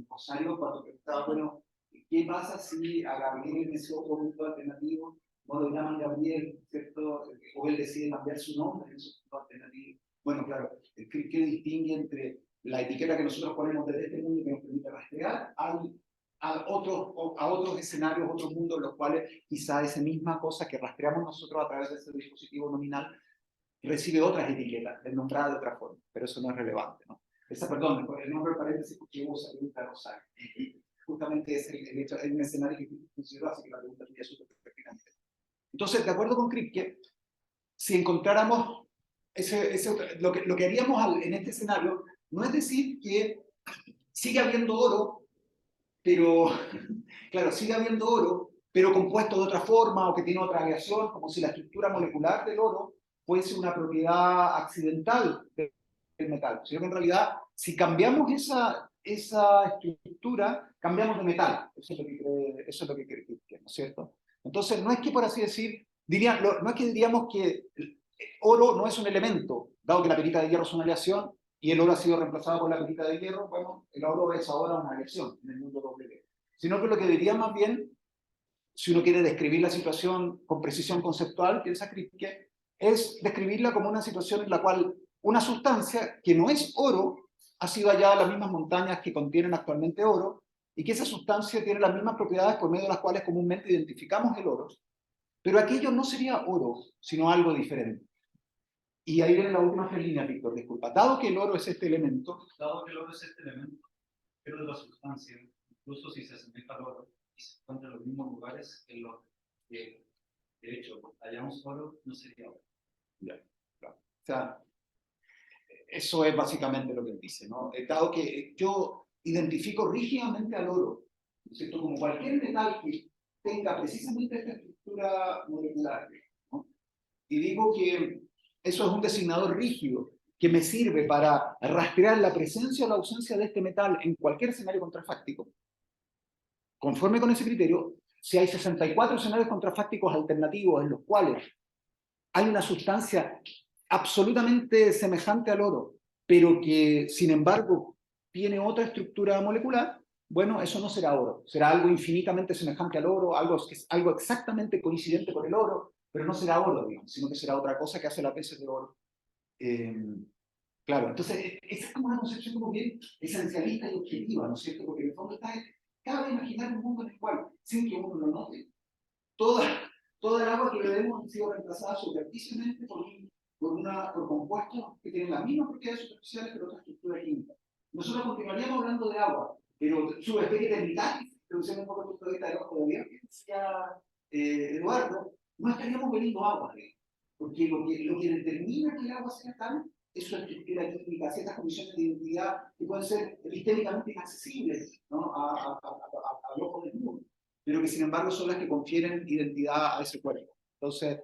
Rosario cuando preguntaba, bueno, ¿qué pasa si a Gabriel en ese otro mundo alternativo no lo llaman Gabriel, ¿cierto? O él decide cambiar su nombre en ese mundo alternativo? Bueno, claro, ¿qué distingue entre la etiqueta que nosotros ponemos desde este mundo que nos permite rastrear a otros escenarios, otros mundos en los cuales quizá esa misma cosa que rastreamos nosotros a través de ese dispositivo nominal recibe otras etiquetas, es nombrada de otra forma, pero eso no es relevante, ¿no? Perdón, el nombre de paréntesis porque usa pregunta Rosario. Justamente es el hecho, es un escenario que funcionó, así que la pregunta tuya es súper pertinente. Entonces, de acuerdo con Kripke, si encontráramos lo que haríamos en este escenario, no es decir que sigue habiendo oro, pero, claro, sigue habiendo oro, pero compuesto de otra forma o que tiene otra aleación, como si la estructura molecular del oro fuese una propiedad accidental del metal, sino que en realidad, si cambiamos esa estructura, cambiamos de metal. Eso es lo que cree Kripke, ¿no es cierto? Entonces, no es que, por así decir, no es que diríamos que oro no es un elemento, dado que la perita de hierro es una aleación y el oro ha sido reemplazado por la perita de hierro, bueno, el oro es ahora una aleación en el mundo W. Sino que lo que diría más bien, si uno quiere describir la situación con precisión conceptual, que es Kripke, es describirla como una situación en la cual una sustancia que no es oro ha sido hallada en las mismas montañas que contienen actualmente oro, y que esa sustancia tiene las mismas propiedades por medio de las cuales comúnmente identificamos el oro, pero aquello no sería oro, sino algo diferente. Y ahí viene la última línea, Víctor, disculpa. Dado que el oro es este elemento, pero de la sustancia, incluso si se asemeja al oro y se encuentra en los mismos lugares en los que, de hecho, hallamos oro, no sería oro. Ya, claro. O sea, eso es básicamente lo que él dice, ¿no? Dado que yo identifico rígidamente al oro, ¿no es cierto? Como cualquier metal que tenga precisamente esta estructura molecular, ¿no? Y digo que eso es un designador rígido que me sirve para rastrear la presencia o la ausencia de este metal en cualquier escenario contrafáctico. Conforme con ese criterio, si hay 64 escenarios contrafácticos alternativos en los cuales hay una sustancia absolutamente semejante al oro, pero que, sin embargo, tiene otra estructura molecular, bueno, eso no será oro. Será algo infinitamente semejante al oro, algo exactamente coincidente con el oro, pero no será oro, digamos, sino que será otra cosa que hace las veces de oro. Claro, entonces, esa es como una concepción como bien esencialista y objetiva, ¿no es cierto? Porque en el fondo cabe imaginar un mundo en el cual, sin que uno lo note, toda el agua que bebemos ha sido reemplazada superficialmente por compuestos que tienen las mismas propiedades superficiales pero otra estructura química. Nosotros continuaríamos hablando de agua, pero su especie de vital, introduciendo un poco el punto de vista del ojo de Dios, que decía Eduardo, no estaríamos bebiendo agua, porque lo que determina que el agua sea tal es su estructura química, ciertas condiciones de identidad que pueden ser epistémicamente inaccesibles, ¿no? al ojo del mundo, pero que sin embargo son las que confieren identidad a ese cuerpo. Entonces,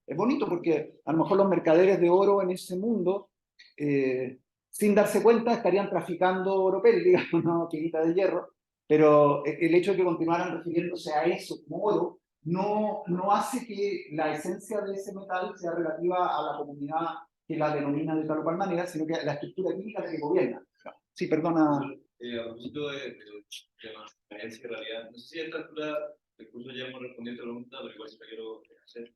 es bonito porque a lo mejor los mercaderes de oro en ese mundo, sin darse cuenta, estarían traficando oro digamos, una quirita de hierro, pero el hecho de que continuaran refiriéndose a eso como oro, no hace que la esencia de ese metal sea relativa a la comunidad que la denomina de tal o cual manera, sino que la estructura química de que gobierna. Sí, perdona. A propósito de la experiencia, en realidad, no sé si a esta altura del curso ya hemos respondido a esta pregunta, pero igual si la quiero hacer.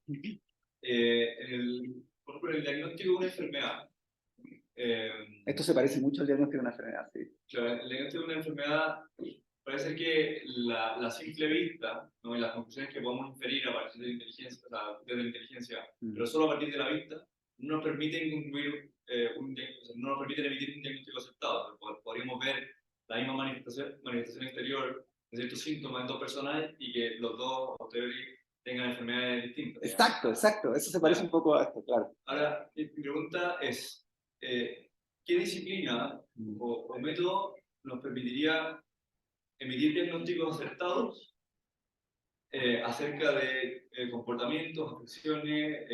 Por ejemplo, el diagnóstico de una enfermedad. Esto se parece mucho al diagnóstico de una enfermedad, sí. Claro, el diagnóstico de una enfermedad, parece que la simple vista, ¿no? Y las conclusiones que podemos inferir a partir de la inteligencia, o sea, desde la inteligencia, pero solo a partir de la vista, no nos permiten concluir, o sea, no nos permiten emitir un diagnóstico aceptado. Podríamos ver la misma manifestación exterior de ciertos síntomas en dos personas y que los dos a priori tengan enfermedades distintas. Exacto, exacto. Eso se parece un poco a esto, claro. Ahora, mi pregunta es, ¿qué disciplina o método nos permitiría emitir diagnósticos acertados acerca de comportamientos, afecciones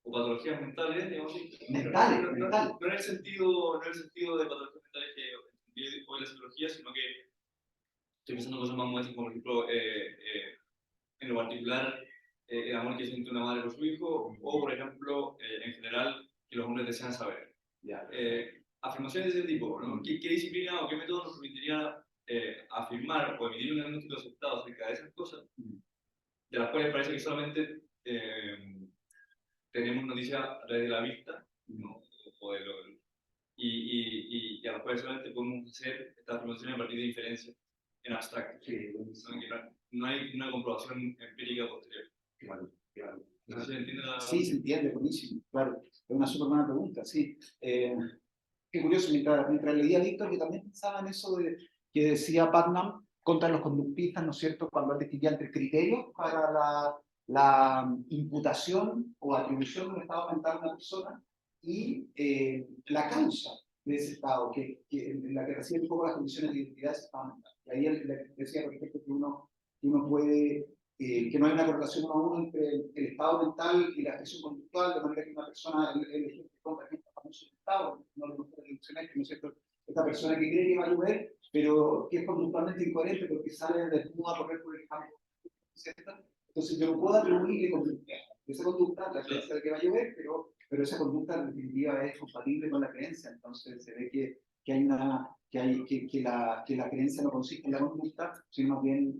o patologías mentales, digamos? Mentales, no, mentales. No en el sentido de patologías mentales que entiende hoy la psicología, sino que estoy pensando en cosas más modernas, como por ejemplo, en lo particular, el amor que siente una madre por su hijo, o por ejemplo, en general, que los hombres desean saber. Afirmaciones de ese tipo, ¿no? ¿Qué disciplina o qué método nos permitiría afirmar o emitir un diagnóstico aceptado acerca de esas cosas, de las cuales parece que solamente tenemos noticias a través de la vista, ¿no? Y a las cuales solamente podemos hacer estas afirmaciones a partir de inferencias en abstracto? Sí, no hay una comprobación empírica posterior. claro. ¿No se entiende Sí, se entiende, buenísimo, claro. Es una súper buena pregunta, sí. Qué curioso, mientras leía a Víctor, que también pensaba en eso que decía Putnam contra los conductistas, ¿no es cierto?, cuando él distinguía entre criterios para la imputación o atribución de un estado mental a una persona y la causa de ese estado, en la que recibe un poco las condiciones de identidad de ese estado mental. Y ahí él decía, por ejemplo, que uno puede, que no hay una correlación uno a uno entre el estado mental y la expresión conductual, de manera que una persona, el ejemplo contra el famoso estado, no lo hemos mencionado, ¿no es cierto? Esta persona que cree que va a llover, pero que es conductualmente incoherente porque sale desnuda a correr por el campo, ¿cierto? Entonces yo no puedo atribuirle conducta. Esa conducta, la creencia de que va a llover, pero esa conducta en definitiva es compatible con la creencia. Entonces se ve que la creencia no consiste en la conducta, sino más bien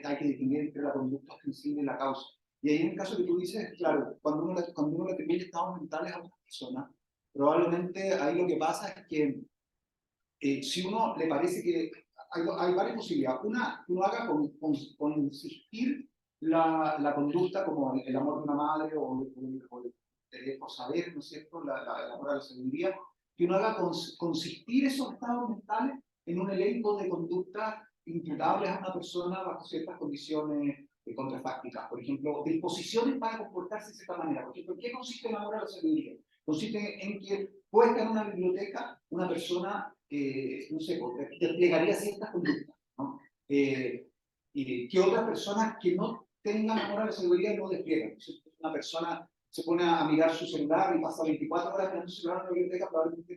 hay que distinguir entre la conducta ostensible y la causa. Y ahí en el caso que tú dices, claro, cuando uno le atribuye estados mentales a una persona, probablemente ahí lo que pasa es que si uno le parece que hay varias posibilidades. Una, uno haga consistir la conducta como el amor de una madre o por saber, ¿no es cierto?, el amor a la sabiduría, que uno haga consistir esos estados mentales en un elenco de conductas imputables a una persona bajo ciertas condiciones contrafácticas. Por ejemplo, disposiciones para comportarse de cierta manera. Por ejemplo, ¿en qué consiste el amor a la sabiduría? Consiste en que puede estar en una biblioteca una persona, no sé, desplegaría ciertas conductas, ¿no? Que otras personas que no tengan amor a la sabiduría no despliegan. Una persona se pone a mirar su celular y pasa 24 horas mirando su celular en la biblioteca, probablemente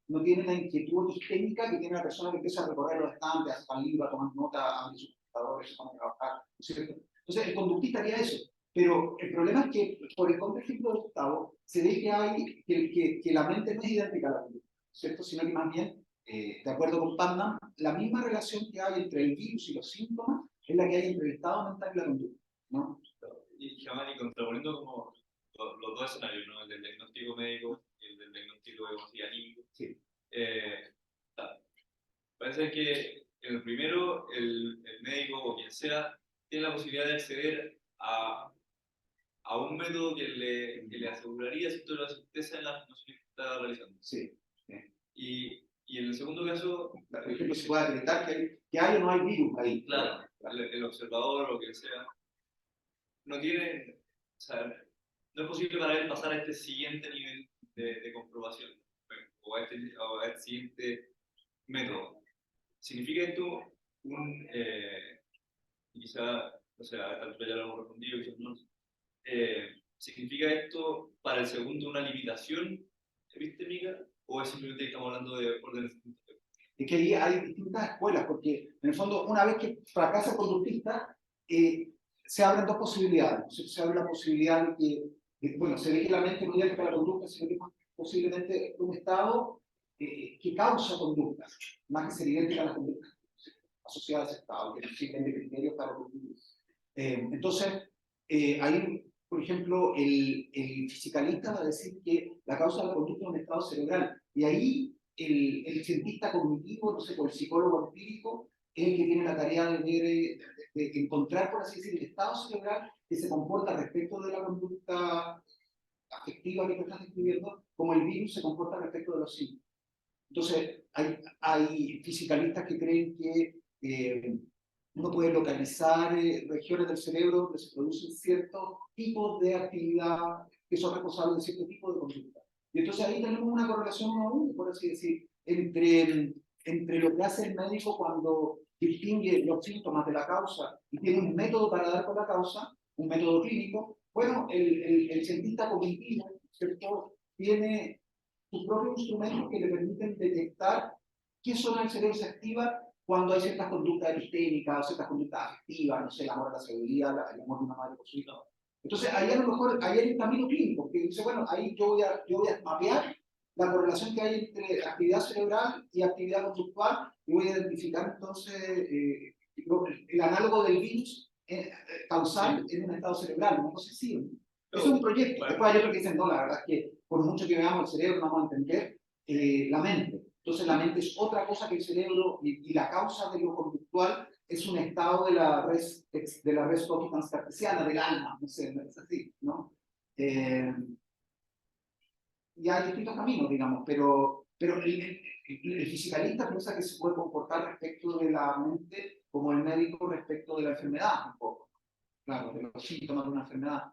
no tiene la inquietud técnica que tiene la persona que empieza a recorrer los estantes, a sacar libros, a tomar nota, a su computador, se pone a trabajar, ¿cierto? Entonces, el conductista haría eso. Pero el problema es que, por el contraejemplo de Gustavo, se ve que la mente no es idéntica a la conducta, ¿cierto? Sino que más bien, de acuerdo con Putnam, la misma relación que hay entre el virus y los síntomas es la que hay entre el estado mental y la conducta, ¿no? Y contraponiendo como los dos escenarios, ¿no? El del diagnóstico médico y el del diagnóstico anímico. Sí. Parece que en el primero, el médico o quien sea tiene la posibilidad de acceder a un método que le aseguraría cierto la certeza en la afirmación que está realizando. Sí. Y en el segundo caso, por ejemplo, se puede acreditar que hay o no hay virus ahí. Claro, el observador o quien sea no tiene, o sea, no es posible para él pasar a este siguiente nivel de comprobación o a este siguiente método. ¿Significa esto quizá, o sea, a esta altura ya lo hemos respondido, quizás no, ¿significa esto para el segundo una limitación epistémica o es simplemente que estamos hablando de órdenes? Es que ahí hay distintas escuelas, porque en el fondo, una vez que fracasa el conductista, se abren dos posibilidades. Se abre la posibilidad de que, bueno, se ve que la mente no llega a la conducta, sino que posiblemente un estado que causa conducta, más que ser idéntica a la conducta asociada a ese estado, que existen criterios para conducir. Entonces, ahí, por ejemplo, el fisicalista va a decir que la causa de la conducta es un estado cerebral, y ahí el cientista cognitivo, no sé, o el psicólogo empírico, es el que tiene la tarea de ver, de encontrar, por así decir, el estado cerebral que se comporta respecto de la conducta afectiva que tú estás describiendo, como el virus se comporta respecto de los síntomas. Entonces, hay fisicalistas que creen que uno puede localizar regiones del cerebro donde se producen ciertos tipos de actividad que son responsables de cierto tipo de conducta. Y entonces ahí tenemos una correlación 1 a 1, por así decir, entre lo que hace el médico cuando distingue los síntomas de la causa y tiene un método para dar con la causa, un método clínico. Bueno, el cientista cognitivo, ¿cierto?, tiene sus propios instrumentos que le permiten detectar qué zona del cerebro se activa cuando hay ciertas conductas epistémicas o ciertas conductas afectivas, no sé, el amor a la seguridad, el amor de una madre por su hijo. Entonces, ahí a lo mejor hay un camino clínico, que dice, bueno, ahí yo voy a mapear la correlación que hay entre actividad cerebral y actividad conductual, y voy a identificar entonces el análogo del virus causal en un estado cerebral, una cosa así. Es un proyecto. Después hay otros que dicen, no, la verdad es que por mucho que veamos el cerebro no vamos a entender la mente. Entonces la mente es otra cosa que el cerebro, y la causa de lo conductual es un estado de la res cartesiana, del alma, no sé, es así, ¿no? Y hay distintos caminos, digamos, pero el fisicalista piensa que se puede comportar respecto de la mente como el médico respecto de la enfermedad, un poco. Claro, de los síntomas de una enfermedad.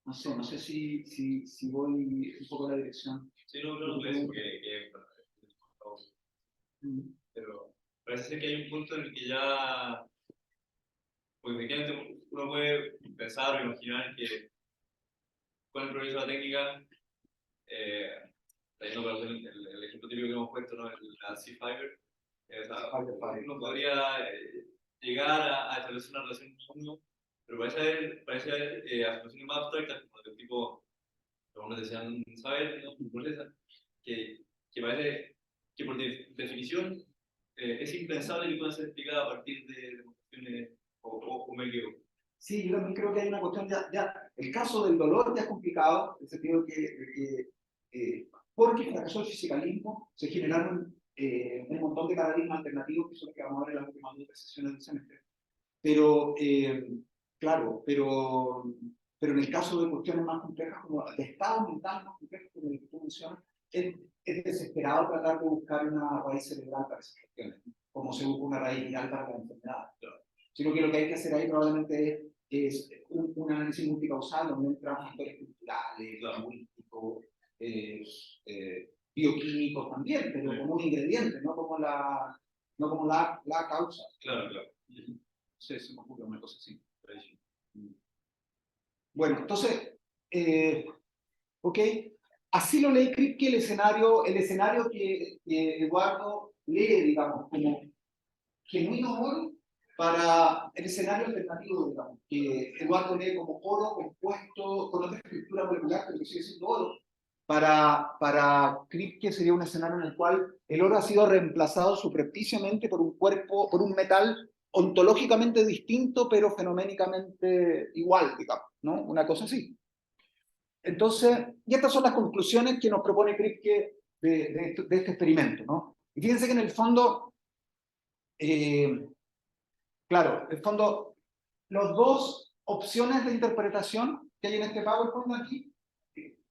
No sé si voy un poco en la dirección. Sí, no, creo que pero parece que hay un punto en el que ya, pues efectivamente uno puede pensar o imaginar que con el progreso de la técnica, trayendo el ejemplo típico que hemos puesto, ¿no?, la C-Fiber, uno podría llegar a establecer una relación con uno, pero parece haber afirmaciones más abstractas, como del tipo, algunos desean saber, ¿no?, que parece que por definición es impensable que puedan ser explicadas a partir de demostraciones o me equivoco. Sí, yo también creo que hay una cuestión el caso del dolor ya es complicado, en el sentido que porque fracasó el fisicalismo, se generaron un montón de paradigmas alternativos que son los que vamos a ver en las últimas 2 sesiones del semestre. Pero, claro, pero en el caso de cuestiones más complejas, como de estado mental más complejos, como el que tú mencionas, es desesperado tratar de buscar una raíz cerebral para esas cuestiones, como se busca una raíz viral para la enfermedad. Sino que lo que hay que hacer ahí probablemente es un análisis multicausal donde entran factores culturales, lingüísticos, bioquímicos también, pero como un ingrediente, no como la causa. Claro, claro. Sí, se me ocurre una cosa así. Bueno, entonces, ok, así lo lee Kripke el escenario que Eduardo lee, digamos, como genuino oro para el escenario alternativo, digamos, que Eduardo lee como oro compuesto con otra estructura molecular, pero que sigue siendo oro. Para Kripke sería un escenario en el cual el oro ha sido reemplazado subrepticiamente por un cuerpo, por un metal ontológicamente distinto, pero fenoménicamente igual, digamos, ¿no? Una cosa así. Entonces, y estas son las conclusiones que nos propone Kripke de este experimento, ¿no? Y fíjense que en el fondo, claro, en el fondo, las 2 opciones de interpretación que hay en este PowerPoint aquí,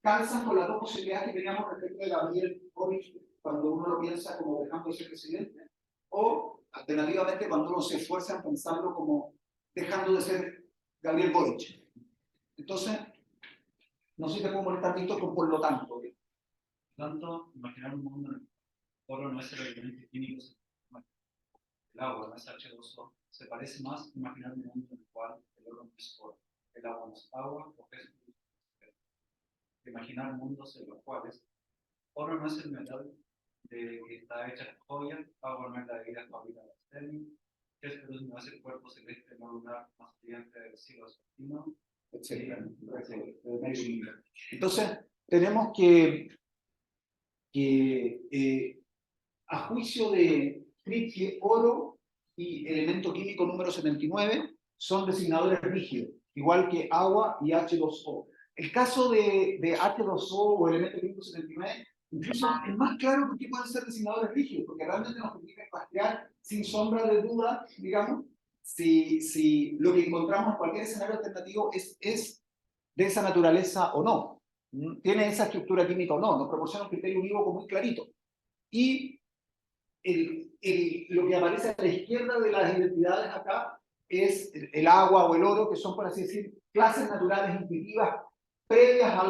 calzan con las 2 posibilidades que teníamos respecto de Gabriel Boric, cuando uno lo piensa como dejando de ser presidente, o alternativamente cuando uno se esfuerza en pensarlo como dejando de ser Gabriel Boric. Entonces, no sé si te puedo molestar, Víctor, con por lo tanto. Por lo tanto, imaginar un mundo en el que el oro no es el elemento químico, el agua no es H2O, se parece más a imaginar un mundo en el cual el oro no es oro, el agua no es agua, o que es imaginar mundos en los cuales oro no es el metal de que está hecha de joya, agua no es la bebida favorita de Sterling, Hesperus no es el cuerpo celeste no lunar más brillante del cielo asesino, etc. Entonces, tenemos que a juicio de Kripke, oro y elemento químico número 79 son designadores rígidos, igual que agua y H2O. El caso de H2O o elemento químico 79 Incluso es más claro por qué pueden ser designadores rígidos, porque realmente nos permiten rastrear sin sombra de duda, digamos, si lo que encontramos en cualquier escenario alternativo es de esa naturaleza o no. Tiene esa estructura química o no. Nos proporciona un criterio unívoco muy clarito. Y lo que aparece a la izquierda de las identidades acá es el agua o el oro, que son, por así decir, clases naturales intuitivas previas a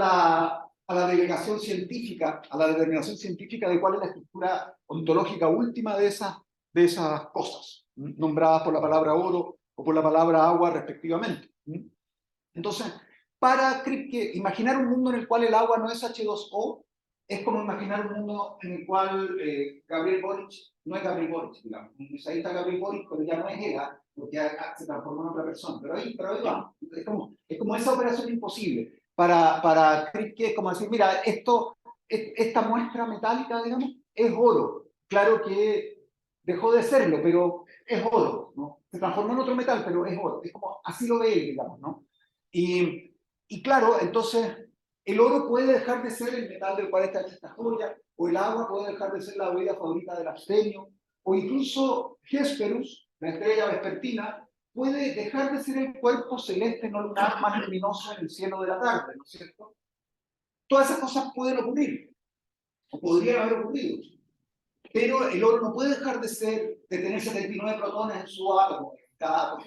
la delegación científica, a la determinación científica de cuál es la estructura ontológica última de esas cosas, nombradas por la palabra oro o por la palabra agua respectivamente. Entonces, para Kripke, imaginar un mundo en el cual el agua no es H2O es como imaginar un mundo en el cual Gabriel Boric no es Gabriel Boric, digamos. Ahí está Gabriel Boric, pero ya no es él, porque se transformó en otra persona. Pero ahí vamos. Es como esa operación imposible. Para Kripke es como decir, mira, esta muestra metálica, digamos, es oro. Claro que dejó de serlo, pero es oro, ¿no? Se transformó en otro metal, pero es oro. Es como, así lo ve él, digamos, ¿no? Y claro, entonces, el oro puede dejar de ser el metal del cual está hecha esta joya, o el agua puede dejar de ser la bebida favorita del abstemio, o incluso Hesperus, la estrella vespertina, puede dejar de ser el cuerpo celeste no lunar más luminoso en el cielo de la tarde, ¿no es cierto? Todas esas cosas pueden ocurrir, o podrían haber ocurrido, pero el oro no puede dejar de tener 79 protones en su átomo, en cada átomo,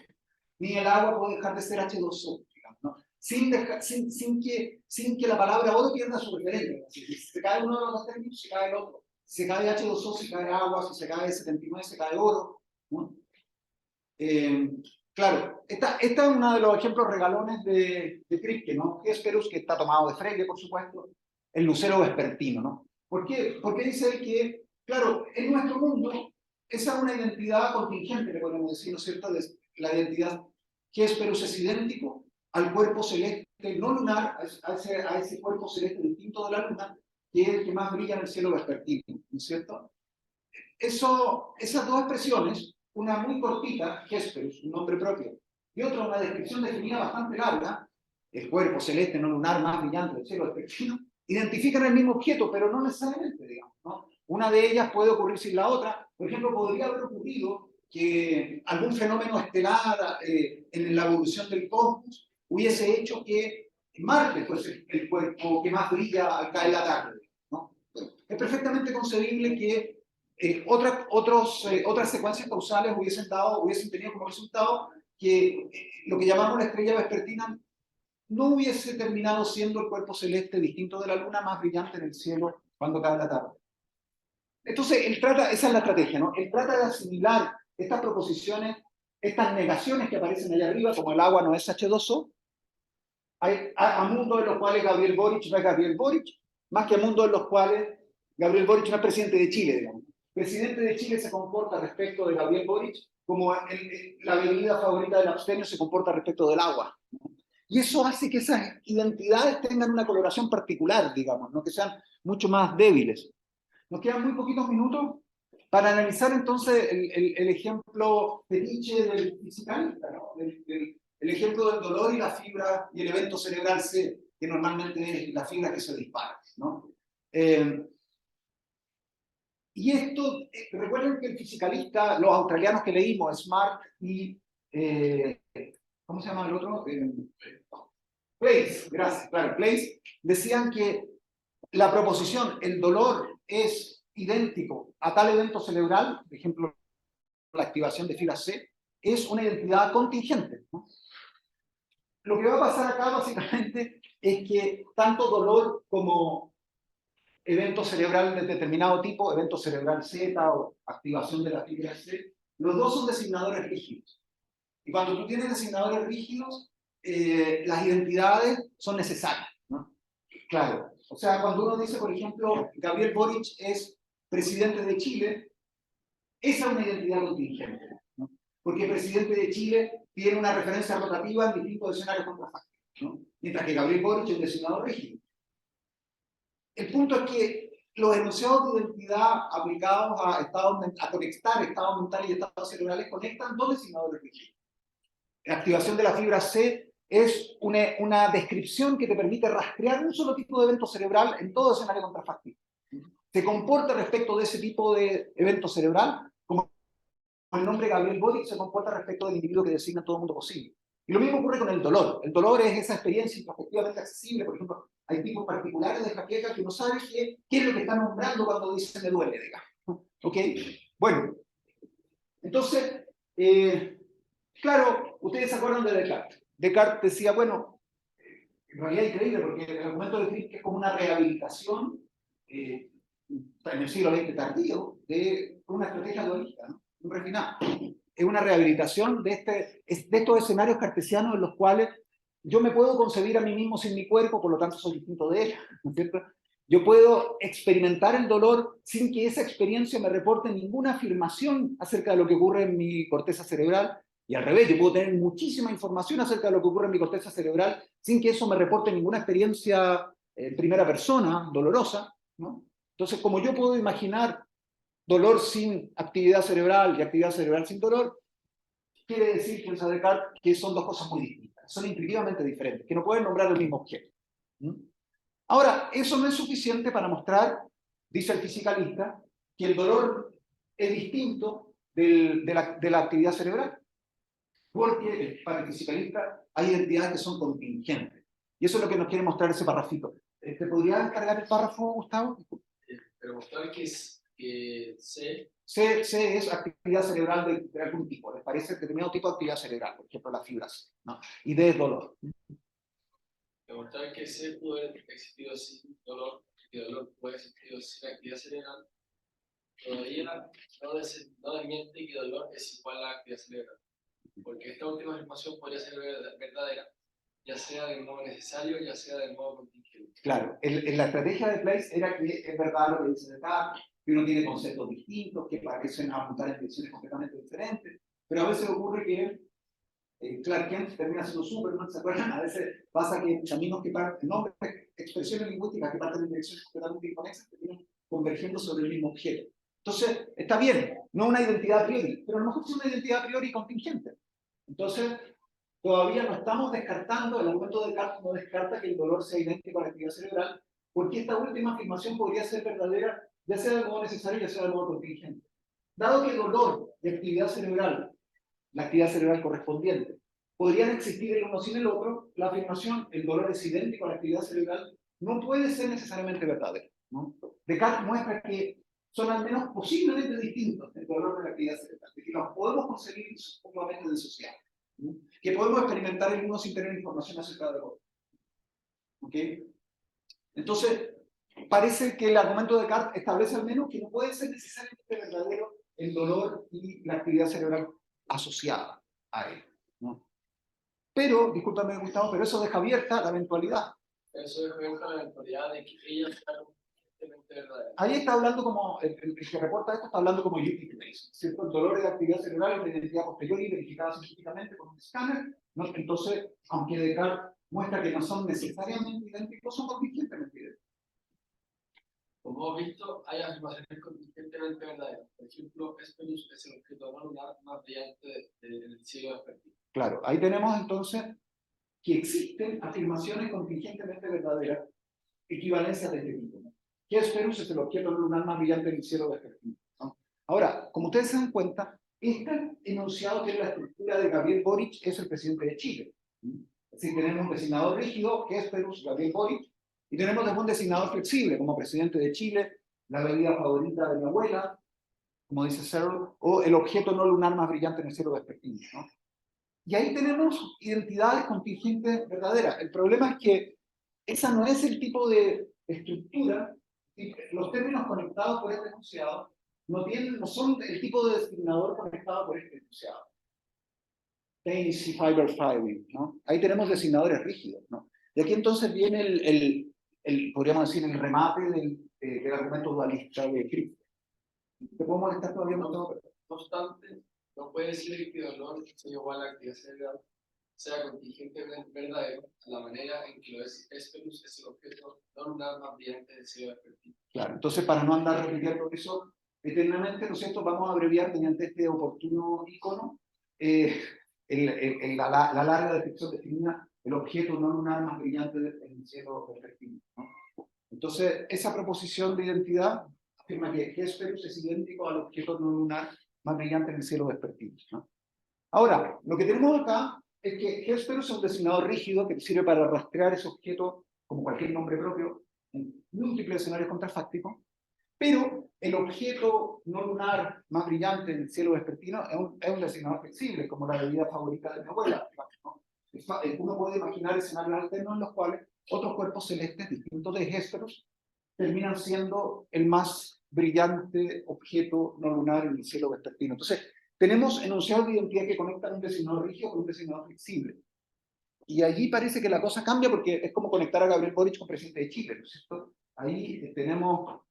ni el agua puede dejar de ser H2O, digamos, ¿no? Sin que la palabra oro pierda su referencia. Si se cae uno de los dos términos, se cae el otro. Si se cae H2O, se cae agua. Si se cae 79, se cae oro, ¿no? Claro, esta es uno de los ejemplos regalones de Kripke, ¿no? Hesperus, que está tomado de Frege, por supuesto, el lucero vespertino, ¿no? ¿Por qué? Porque dice él que, claro, en nuestro mundo, esa es una identidad contingente, le podemos decir, ¿no es cierto? La identidad Hesperus es idéntico al cuerpo celeste no lunar, a ese cuerpo celeste distinto de la luna, que es el que más brilla en el cielo vespertino, ¿no es cierto? Esas dos expresiones, una muy cortita, Hesperus, un nombre propio, y otra una descripción definida bastante larga, el cuerpo celeste no lunar más brillante del cielo vespertino, identifican el mismo objeto, pero no necesariamente, digamos, ¿no? Una de ellas puede ocurrir sin la otra. Por ejemplo, podría haber ocurrido que algún fenómeno estelar en la evolución del cosmos hubiese hecho que Marte fuese el cuerpo que más brilla al caer la tarde, ¿no? Es perfectamente concebible que otras secuencias causales hubiesen tenido como resultado que lo que llamamos la estrella vespertina no hubiese terminado siendo el cuerpo celeste distinto de la luna más brillante en el cielo cuando cae la tarde. Entonces, esa es la estrategia, ¿no? Él trata de asimilar estas proposiciones, estas negaciones que aparecen allá arriba, como el agua no es H2O, a mundos en los cuales Gabriel Boric no es Gabriel Boric, más que a mundos en los cuales Gabriel Boric no es presidente de Chile, digamos. El presidente de Chile se comporta respecto de Gabriel Boric como la bebida favorita del abstemio se comporta respecto del agua. Y eso hace que esas identidades tengan una coloración particular, digamos, ¿no? Que sean mucho más débiles. Nos quedan muy poquitos minutos para analizar entonces el ejemplo fetiche del fisicalista, ¿no? El ejemplo del dolor y la fibra y el evento cerebral C, que normalmente es la fibra que se dispara, ¿no? Y esto, recuerden que el fisicalista, los australianos que leímos, Smart y, ¿cómo se llama el otro? Place, gracias, claro, Place, decían que la proposición, el dolor es idéntico a tal evento cerebral, por ejemplo, la activación de fibra C, es una identidad contingente, ¿no? Lo que va a pasar acá básicamente es que tanto dolor como evento cerebral de determinado tipo, evento cerebral Z o activación de la fibra C, los dos son designadores rígidos. Y cuando tú tienes designadores rígidos, las identidades son necesarias, ¿no? Claro. O sea, cuando uno dice, por ejemplo, Gabriel Boric es presidente de Chile, esa es una identidad contingente, ¿no? Porque el presidente de Chile tiene una referencia rotativa en distintos escenarios contrafácticos, ¿no? Mientras que Gabriel Boric es un designador rígido. El punto es que los enunciados de identidad aplicados a conectar estados mentales y estados cerebrales conectan dos designadores rígidos. La activación de la fibra C es una descripción que te permite rastrear un solo tipo de evento cerebral en todo escenario contrafáctico. se comporta respecto de ese tipo de evento cerebral, como el nombre Gabriel Boric se comporta respecto del individuo que designa todo el mundo posible. Y lo mismo ocurre con el dolor. El dolor es esa experiencia introspectivamente accesible. Por ejemplo, hay tipos particulares de jaqueca que no saben qué es lo que están nombrando cuando dicen me duele, digamos. ¿Ok? Bueno, entonces, claro, ustedes se acuerdan de Descartes. Descartes decía, bueno, en realidad es increíble porque el argumento de Fichte es como una rehabilitación en el siglo XX tardío de una estrategia dualista, ¿no? Un refinado. Es una rehabilitación de estos escenarios cartesianos en los cuales yo me puedo concebir a mí mismo sin mi cuerpo, por lo tanto soy distinto de él, ¿no es cierto? Yo puedo experimentar el dolor sin que esa experiencia me reporte ninguna afirmación acerca de lo que ocurre en mi corteza cerebral, y al revés, yo puedo tener muchísima información acerca de lo que ocurre en mi corteza cerebral sin que eso me reporte ninguna experiencia en primera persona, dolorosa, ¿no? Entonces, como yo puedo imaginar dolor sin actividad cerebral y actividad cerebral sin dolor, quiere decir, piensa Descartes, que son dos cosas muy distintas, son intuitivamente diferentes, que no pueden nombrar el mismo objeto. Ahora, eso no es suficiente para mostrar, dice el fisicalista, que el dolor es distinto de la actividad cerebral, porque para el fisicalista hay identidades que son contingentes. Y eso es lo que nos quiere mostrar ese parrafito. ¿Te podría descargar el párrafo, Gustavo? Pero mostrar que C es actividad cerebral de algún tipo. Les parece determinado tipo de actividad cerebral, por ejemplo, las fibras, ¿no? Y D es dolor. Demostrar que C puede haber existido sin dolor, que dolor puede haber existido sin actividad cerebral, todavía no desmiente que dolor es igual a la actividad cerebral. Porque esta última afirmación podría ser verdadera, ya sea de modo necesario, ya sea de modo contingente. Claro, la estrategia de Place era que es verdad lo que dice Descartes, que uno tiene conceptos distintos, que parecen apuntar en direcciones completamente diferentes, pero a veces ocurre que Clark Kent termina siendo Superman, ¿se acuerdan? A veces pasa que caminos que parten, nombres, expresiones lingüísticas que parten en direcciones completamente inconexas terminan convergiendo sobre el mismo objeto. Entonces, está bien, no una identidad a priori, pero a lo mejor es una identidad a priori contingente. Entonces, todavía no estamos descartando, el argumento de Descartes no descarta que el dolor sea idéntico a la actividad cerebral, porque esta última afirmación podría ser verdadera, ya sea de modo necesario, ya sea de modo contingente. Dado que el dolor y actividad cerebral, la actividad cerebral correspondiente, podrían existir el uno sin el otro, la afirmación, el dolor es idéntico a la actividad cerebral, no puede ser necesariamente verdadera, ¿no? Descartes muestra que son al menos posiblemente distintos el dolor de la actividad cerebral, que los podemos concebir mutuamente disociados, ¿no? Que podemos experimentar el uno sin tener información acerca del otro. ¿Ok? Entonces, parece que el argumento de Descartes establece al menos que no puede ser necesariamente verdadero el dolor y la actividad cerebral asociada a él, ¿no? Pero, discúlpame Gustavo, pero eso deja abierta la eventualidad. Eso deja abierta la eventualidad de que ella sea completamente verdadera. Ahí está hablando como, el que reporta esto está hablando como Yuki Place, ¿cierto? El dolor de la actividad cerebral es una identidad posterior y verificada científicamente con un escáner, ¿no? Entonces, aunque Descartes muestra que no son necesariamente idénticos, son contingentemente idénticos. Como hemos visto, hay afirmaciones contingentemente verdaderas. Por ejemplo, Hesperus es el objeto no lunar más brillante del cielo vespertino. Claro, ahí tenemos entonces que existen afirmaciones contingentemente verdaderas, equivalencias de este tipo, ¿no? Que Hesperus es el objeto no lunar más brillante del cielo vespertino, ¿no? Ahora, como ustedes se dan cuenta, este enunciado que es la estructura de Gabriel Boric es el presidente de Chile, ¿no? Es decir, tenemos un designador rígido, Hesperus, Gabriel Boric, y tenemos después un designador flexible, como presidente de Chile, la bebida favorita de mi abuela, como dice Searle, o el objeto no lunar más brillante en el cielo vespertino, ¿no? Y ahí tenemos identidades contingentes verdaderas. El problema es que esa no es el tipo de estructura, los términos conectados por este enunciado no son el tipo de designador conectado por este enunciado. Tennessee Fiber Filing, ¿no? Ahí tenemos designadores rígidos, ¿no? Y aquí entonces viene podríamos decir, el remate del argumento dualista de Fichte. ¿Te puedo molestar todavía? No obstante, no puede ser que el dolor sea igual a la actividad cerebral, sea contingentemente verdadero, a la manera en que lo es Hesperus es el objeto no lunar más brillante del cielo vespertino. Claro, entonces para no andar repitiendo eso eternamente, ¿no es cierto? Vamos a abreviar mediante este oportuno icono la larga descripción definida el objeto no lunar más brillante del cielo vespertino, ¿no? Entonces, esa proposición de identidad afirma que Hesperus es idéntico al objeto no lunar más brillante en el cielo vespertino, ¿no? Ahora, lo que tenemos acá es que Hesperus es un designador rígido que sirve para rastrear ese objeto, como cualquier nombre propio, en múltiples escenarios contrafácticos, pero el objeto no lunar más brillante en el cielo vespertino es un designador flexible, como la bebida favorita de mi abuela, ¿no? Uno puede imaginar escenarios alternos en los cuales otros cuerpos celestes distintos de Hesperus terminan siendo el más brillante objeto no lunar en el cielo vespertino. Entonces, tenemos enunciados de identidad que conectan un designador rígido con un designador flexible. Y allí parece que la cosa cambia porque es como conectar a Gabriel Boric con presidente de Chile, ¿no es cierto? Ahí tenemos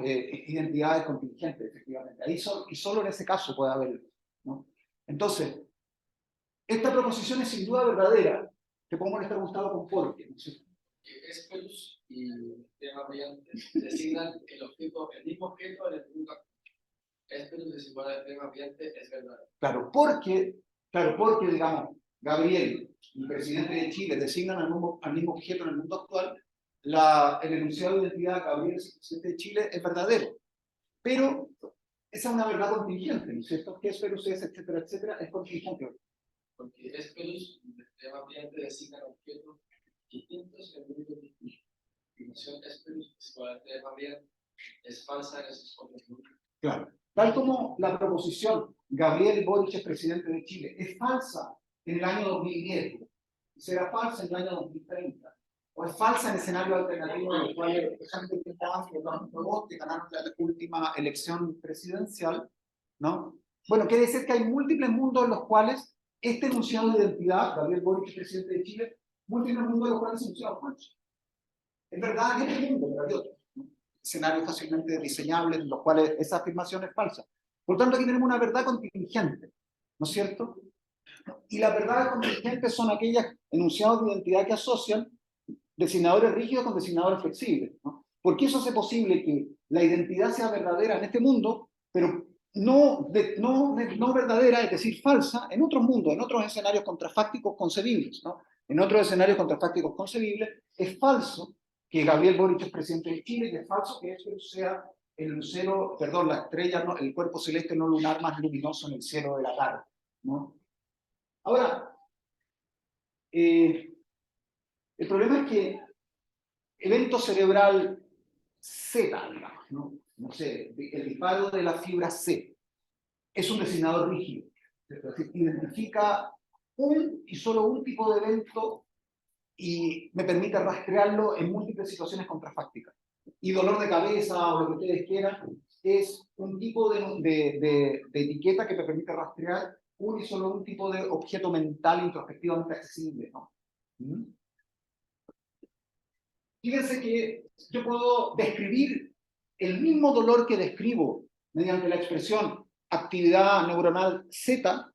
identidades contingentes, efectivamente. Ahí y solo en ese caso puede haber, ¿no? Entonces, esta proposición es sin duda verdadera. Te puedo molestar, Gustavo, con porque, ¿no es cierto? Que Hesperus y tema brillante designan el mismo objeto en el mundo. Hesperus es igual al tema brillante, es verdad. Claro, porque, digamos, Gabriel y el presidente de Chile designan al mismo objeto en el mundo actual, el enunciado de identidad Gabriel, el presidente de Chile, es verdadero. Pero esa es una verdad contingente, ¿no es cierto? Que Hesperus es, etcétera, etcétera, es contingente. Porque Hesperus y el tema brillante designan objetos distintos en mundos distintos. La noción Hesperus es igual al tema brillante, es falsa en esos otros mundos. Claro. Tal como la proposición Gabriel Boric es presidente de Chile es falsa en el año 2010, será falsa en el año 2030, o es falsa en escenarios alternativos en los cuales, por ejemplo, los robots que ganaron la última elección presidencial, ¿no? Bueno, quiere decir que hay múltiples mundos en los cuales este enunciado de identidad, Gabriel Boric es presidente de Chile, múltiples mundos en los cuales es enunciado falso. Es verdad en este mundo, pero hay otros, ¿no? Escenarios fácilmente diseñables en los cuales esa afirmación es falsa. Por tanto, aquí tenemos una verdad contingente, ¿no es cierto? Y las verdades contingentes son aquellas enunciados de identidad que asocian designadores rígidos con designadores flexibles, ¿no? Porque eso hace posible que la identidad sea verdadera en este mundo, pero no verdadera, es decir, falsa, en otros mundos, en otros escenarios contrafácticos concebibles, ¿no? En otros escenarios contrafácticos concebibles, es falso que Gabriel Boric es presidente de Chile, y es falso que eso sea el lucero, perdón, la estrella, ¿no? El cuerpo celeste no lunar más luminoso en el cielo de la tarde, ¿no? Ahora, el problema es que evento cerebral Z, digamos, ¿no? No sé, el disparo de la fibra C es un designador rígido, es decir, identifica un y solo un tipo de evento y me permite rastrearlo en múltiples situaciones contrafácticas. Y dolor de cabeza o lo que ustedes quieran es un tipo de etiqueta que me permite rastrear un y solo un tipo de objeto mental introspectivamente accesible, ¿no? Fíjense que yo puedo describir el mismo dolor que describo mediante la expresión actividad neuronal Z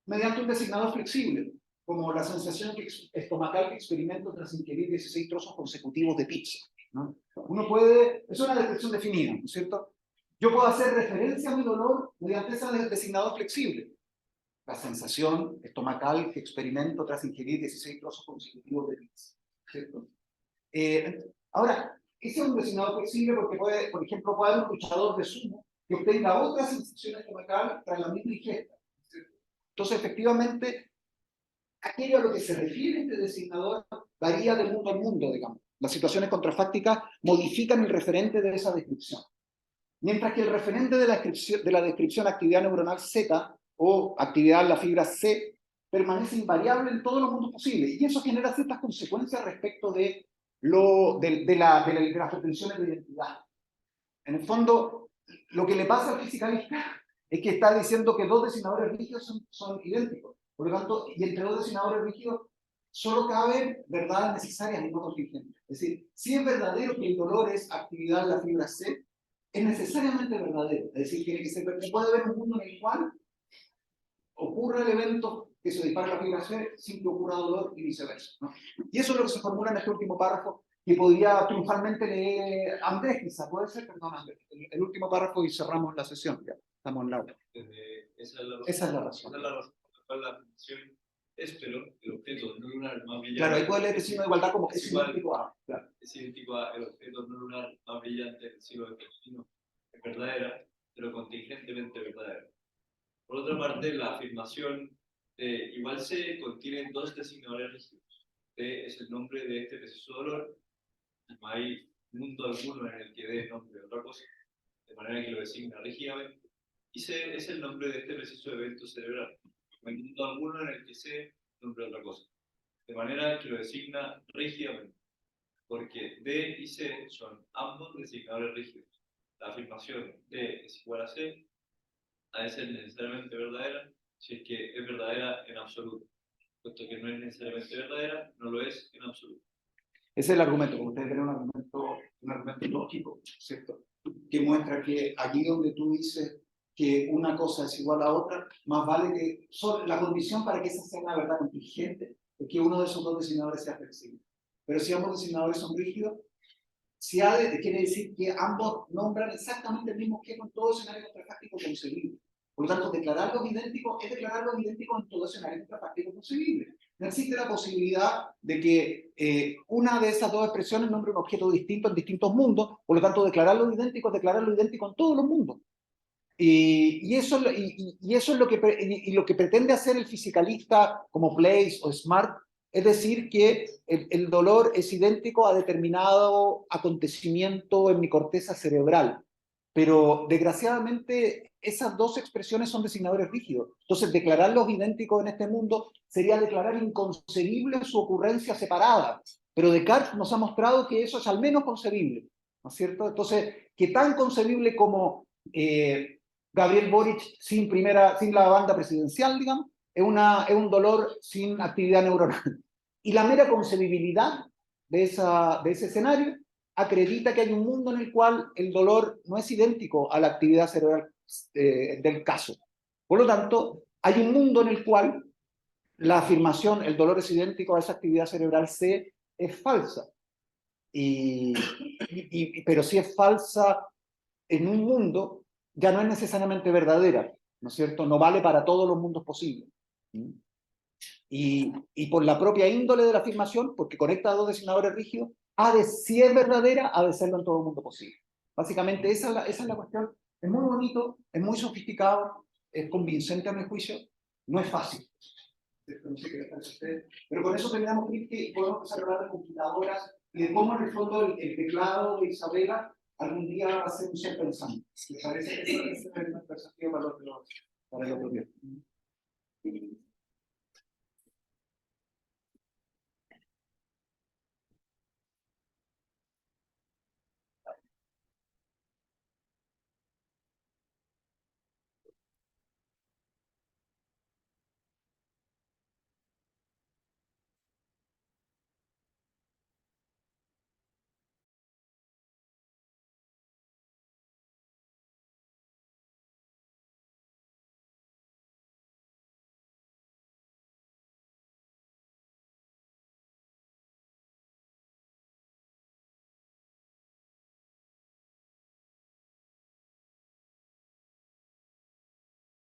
mediante un designador flexible, como la sensación estomacal que experimento tras ingerir 16 trozos consecutivos de pizza, ¿no? Uno puede, es una descripción definida, ¿no es cierto? Yo puedo hacer referencia a mi dolor mediante ese designador flexible. La sensación estomacal que experimento tras ingerir 16 trozos consecutivos de pizza, ¿cierto? Ahora, ese es un designador flexible porque puede, por ejemplo, puede haber un luchador de sumo que obtenga otra sensación estomacal tras la misma ingesta. Entonces, efectivamente, aquello a lo que se refiere este designador varía de mundo en mundo, digamos. Las situaciones contrafácticas modifican el referente de esa descripción. Mientras que el referente de la descripción actividad neuronal Z o actividad en la fibra C permanece invariable en todos los mundos posibles. Y eso genera ciertas consecuencias respecto de las pretensiones de identidad. En el fondo, lo que le pasa al fisicalista es que está diciendo que dos designadores rígidos son idénticos. Por lo tanto, y entre dos designadores rígidos solo caben verdades necesarias y no contingentes. Es decir, si es verdadero que el dolor es actividad en la fibra C, es necesariamente verdadero. Es decir, tiene que ser verdadero. Puede haber un mundo en el cual ocurra el evento que se dispara la fibra C sin que ocurra dolor y viceversa, ¿no? Y eso es lo que se formula en este último párrafo, que podría triunfalmente leer Andrés, quizá, puede ser, perdón, Andrés, el último párrafo y cerramos la sesión, ya, estamos en la hora. Esa es la razón. Esa es la razón. Esa es la razón por la cual la afirmación pero el objeto no lunar más brillante. Claro, ahí puede leer el signo de igualdad como que es igual, idéntico a. Claro. Es idéntico a el objeto no lunar más brillante del signo de signo es verdadera, pero contingentemente verdadera. Por otra parte, la afirmación de igual C contiene dos designadores rígidos. D es el nombre de este preciso dolor, y no hay mundo alguno en el que dé nombre a otra cosa, de manera que lo designa rígidamente. Y C es el nombre de este preciso evento cerebral. No hay mundo alguno en el que C nombre a otra cosa, de manera que lo designa rígidamente, porque D y C son ambos designadores rígidos. La afirmación D es igual a C ha de ser necesariamente verdadera si es que es verdadera en absoluto. Puesto que no es necesariamente verdadera, no lo es en absoluto. Ese es el argumento, como ustedes ven, un argumento lógico, ¿cierto? Que muestra que allí donde tú dices que una cosa es igual a otra, más vale que la condición para que esa sea una verdad contingente es que uno de esos dos designadores sea flexible. Pero si ambos designadores son rígidos, si quiere decir que ambos nombran exactamente el mismo objeto en todo escenario contrafáctico concebible. Por lo tanto, declararlos idénticos es declararlos idénticos en todo escenario contrafáctico concebible. No existe la posibilidad de que una de esas dos expresiones nombre un objeto distinto en distintos mundos, por lo tanto, declararlo idéntico en todos los mundos. Y eso es lo que pretende hacer el fisicalista como Place o Smart, es decir, que el dolor es idéntico a determinado acontecimiento en mi corteza cerebral. Pero desgraciadamente esas dos expresiones son designadores rígidos. Entonces, declararlos idénticos en este mundo sería declarar inconcebible su ocurrencia separada. Pero Descartes nos ha mostrado que eso es al menos concebible, ¿no es cierto? Entonces, que tan concebible como Gabriel Boric sin la banda presidencial, digamos, es un dolor sin actividad neuronal. Y la mera concebibilidad de ese escenario acredita que hay un mundo en el cual el dolor no es idéntico a la actividad cerebral del caso. Por lo tanto, hay un mundo en el cual la afirmación, el dolor es idéntico a esa actividad cerebral C, es falsa. Pero si es falsa en un mundo, ya no es necesariamente verdadera, ¿no es cierto? No vale para todos los mundos posibles. Y por la propia índole de la afirmación, porque conecta a dos designadores rígidos, si es verdadera, ha de serlo en todo el mundo posible. Básicamente esa es la cuestión. Es muy bonito, es muy sofisticado, es convincente a mi juicio, no es fácil. No sé qué les parece a ustedes. Pero con eso terminamos y podemos empezar a hablar de computadoras y de cómo en el fondo el teclado de Isabela algún día va a ser un ser pensante. ¿Les parece que esa es una perspectiva para el otro día?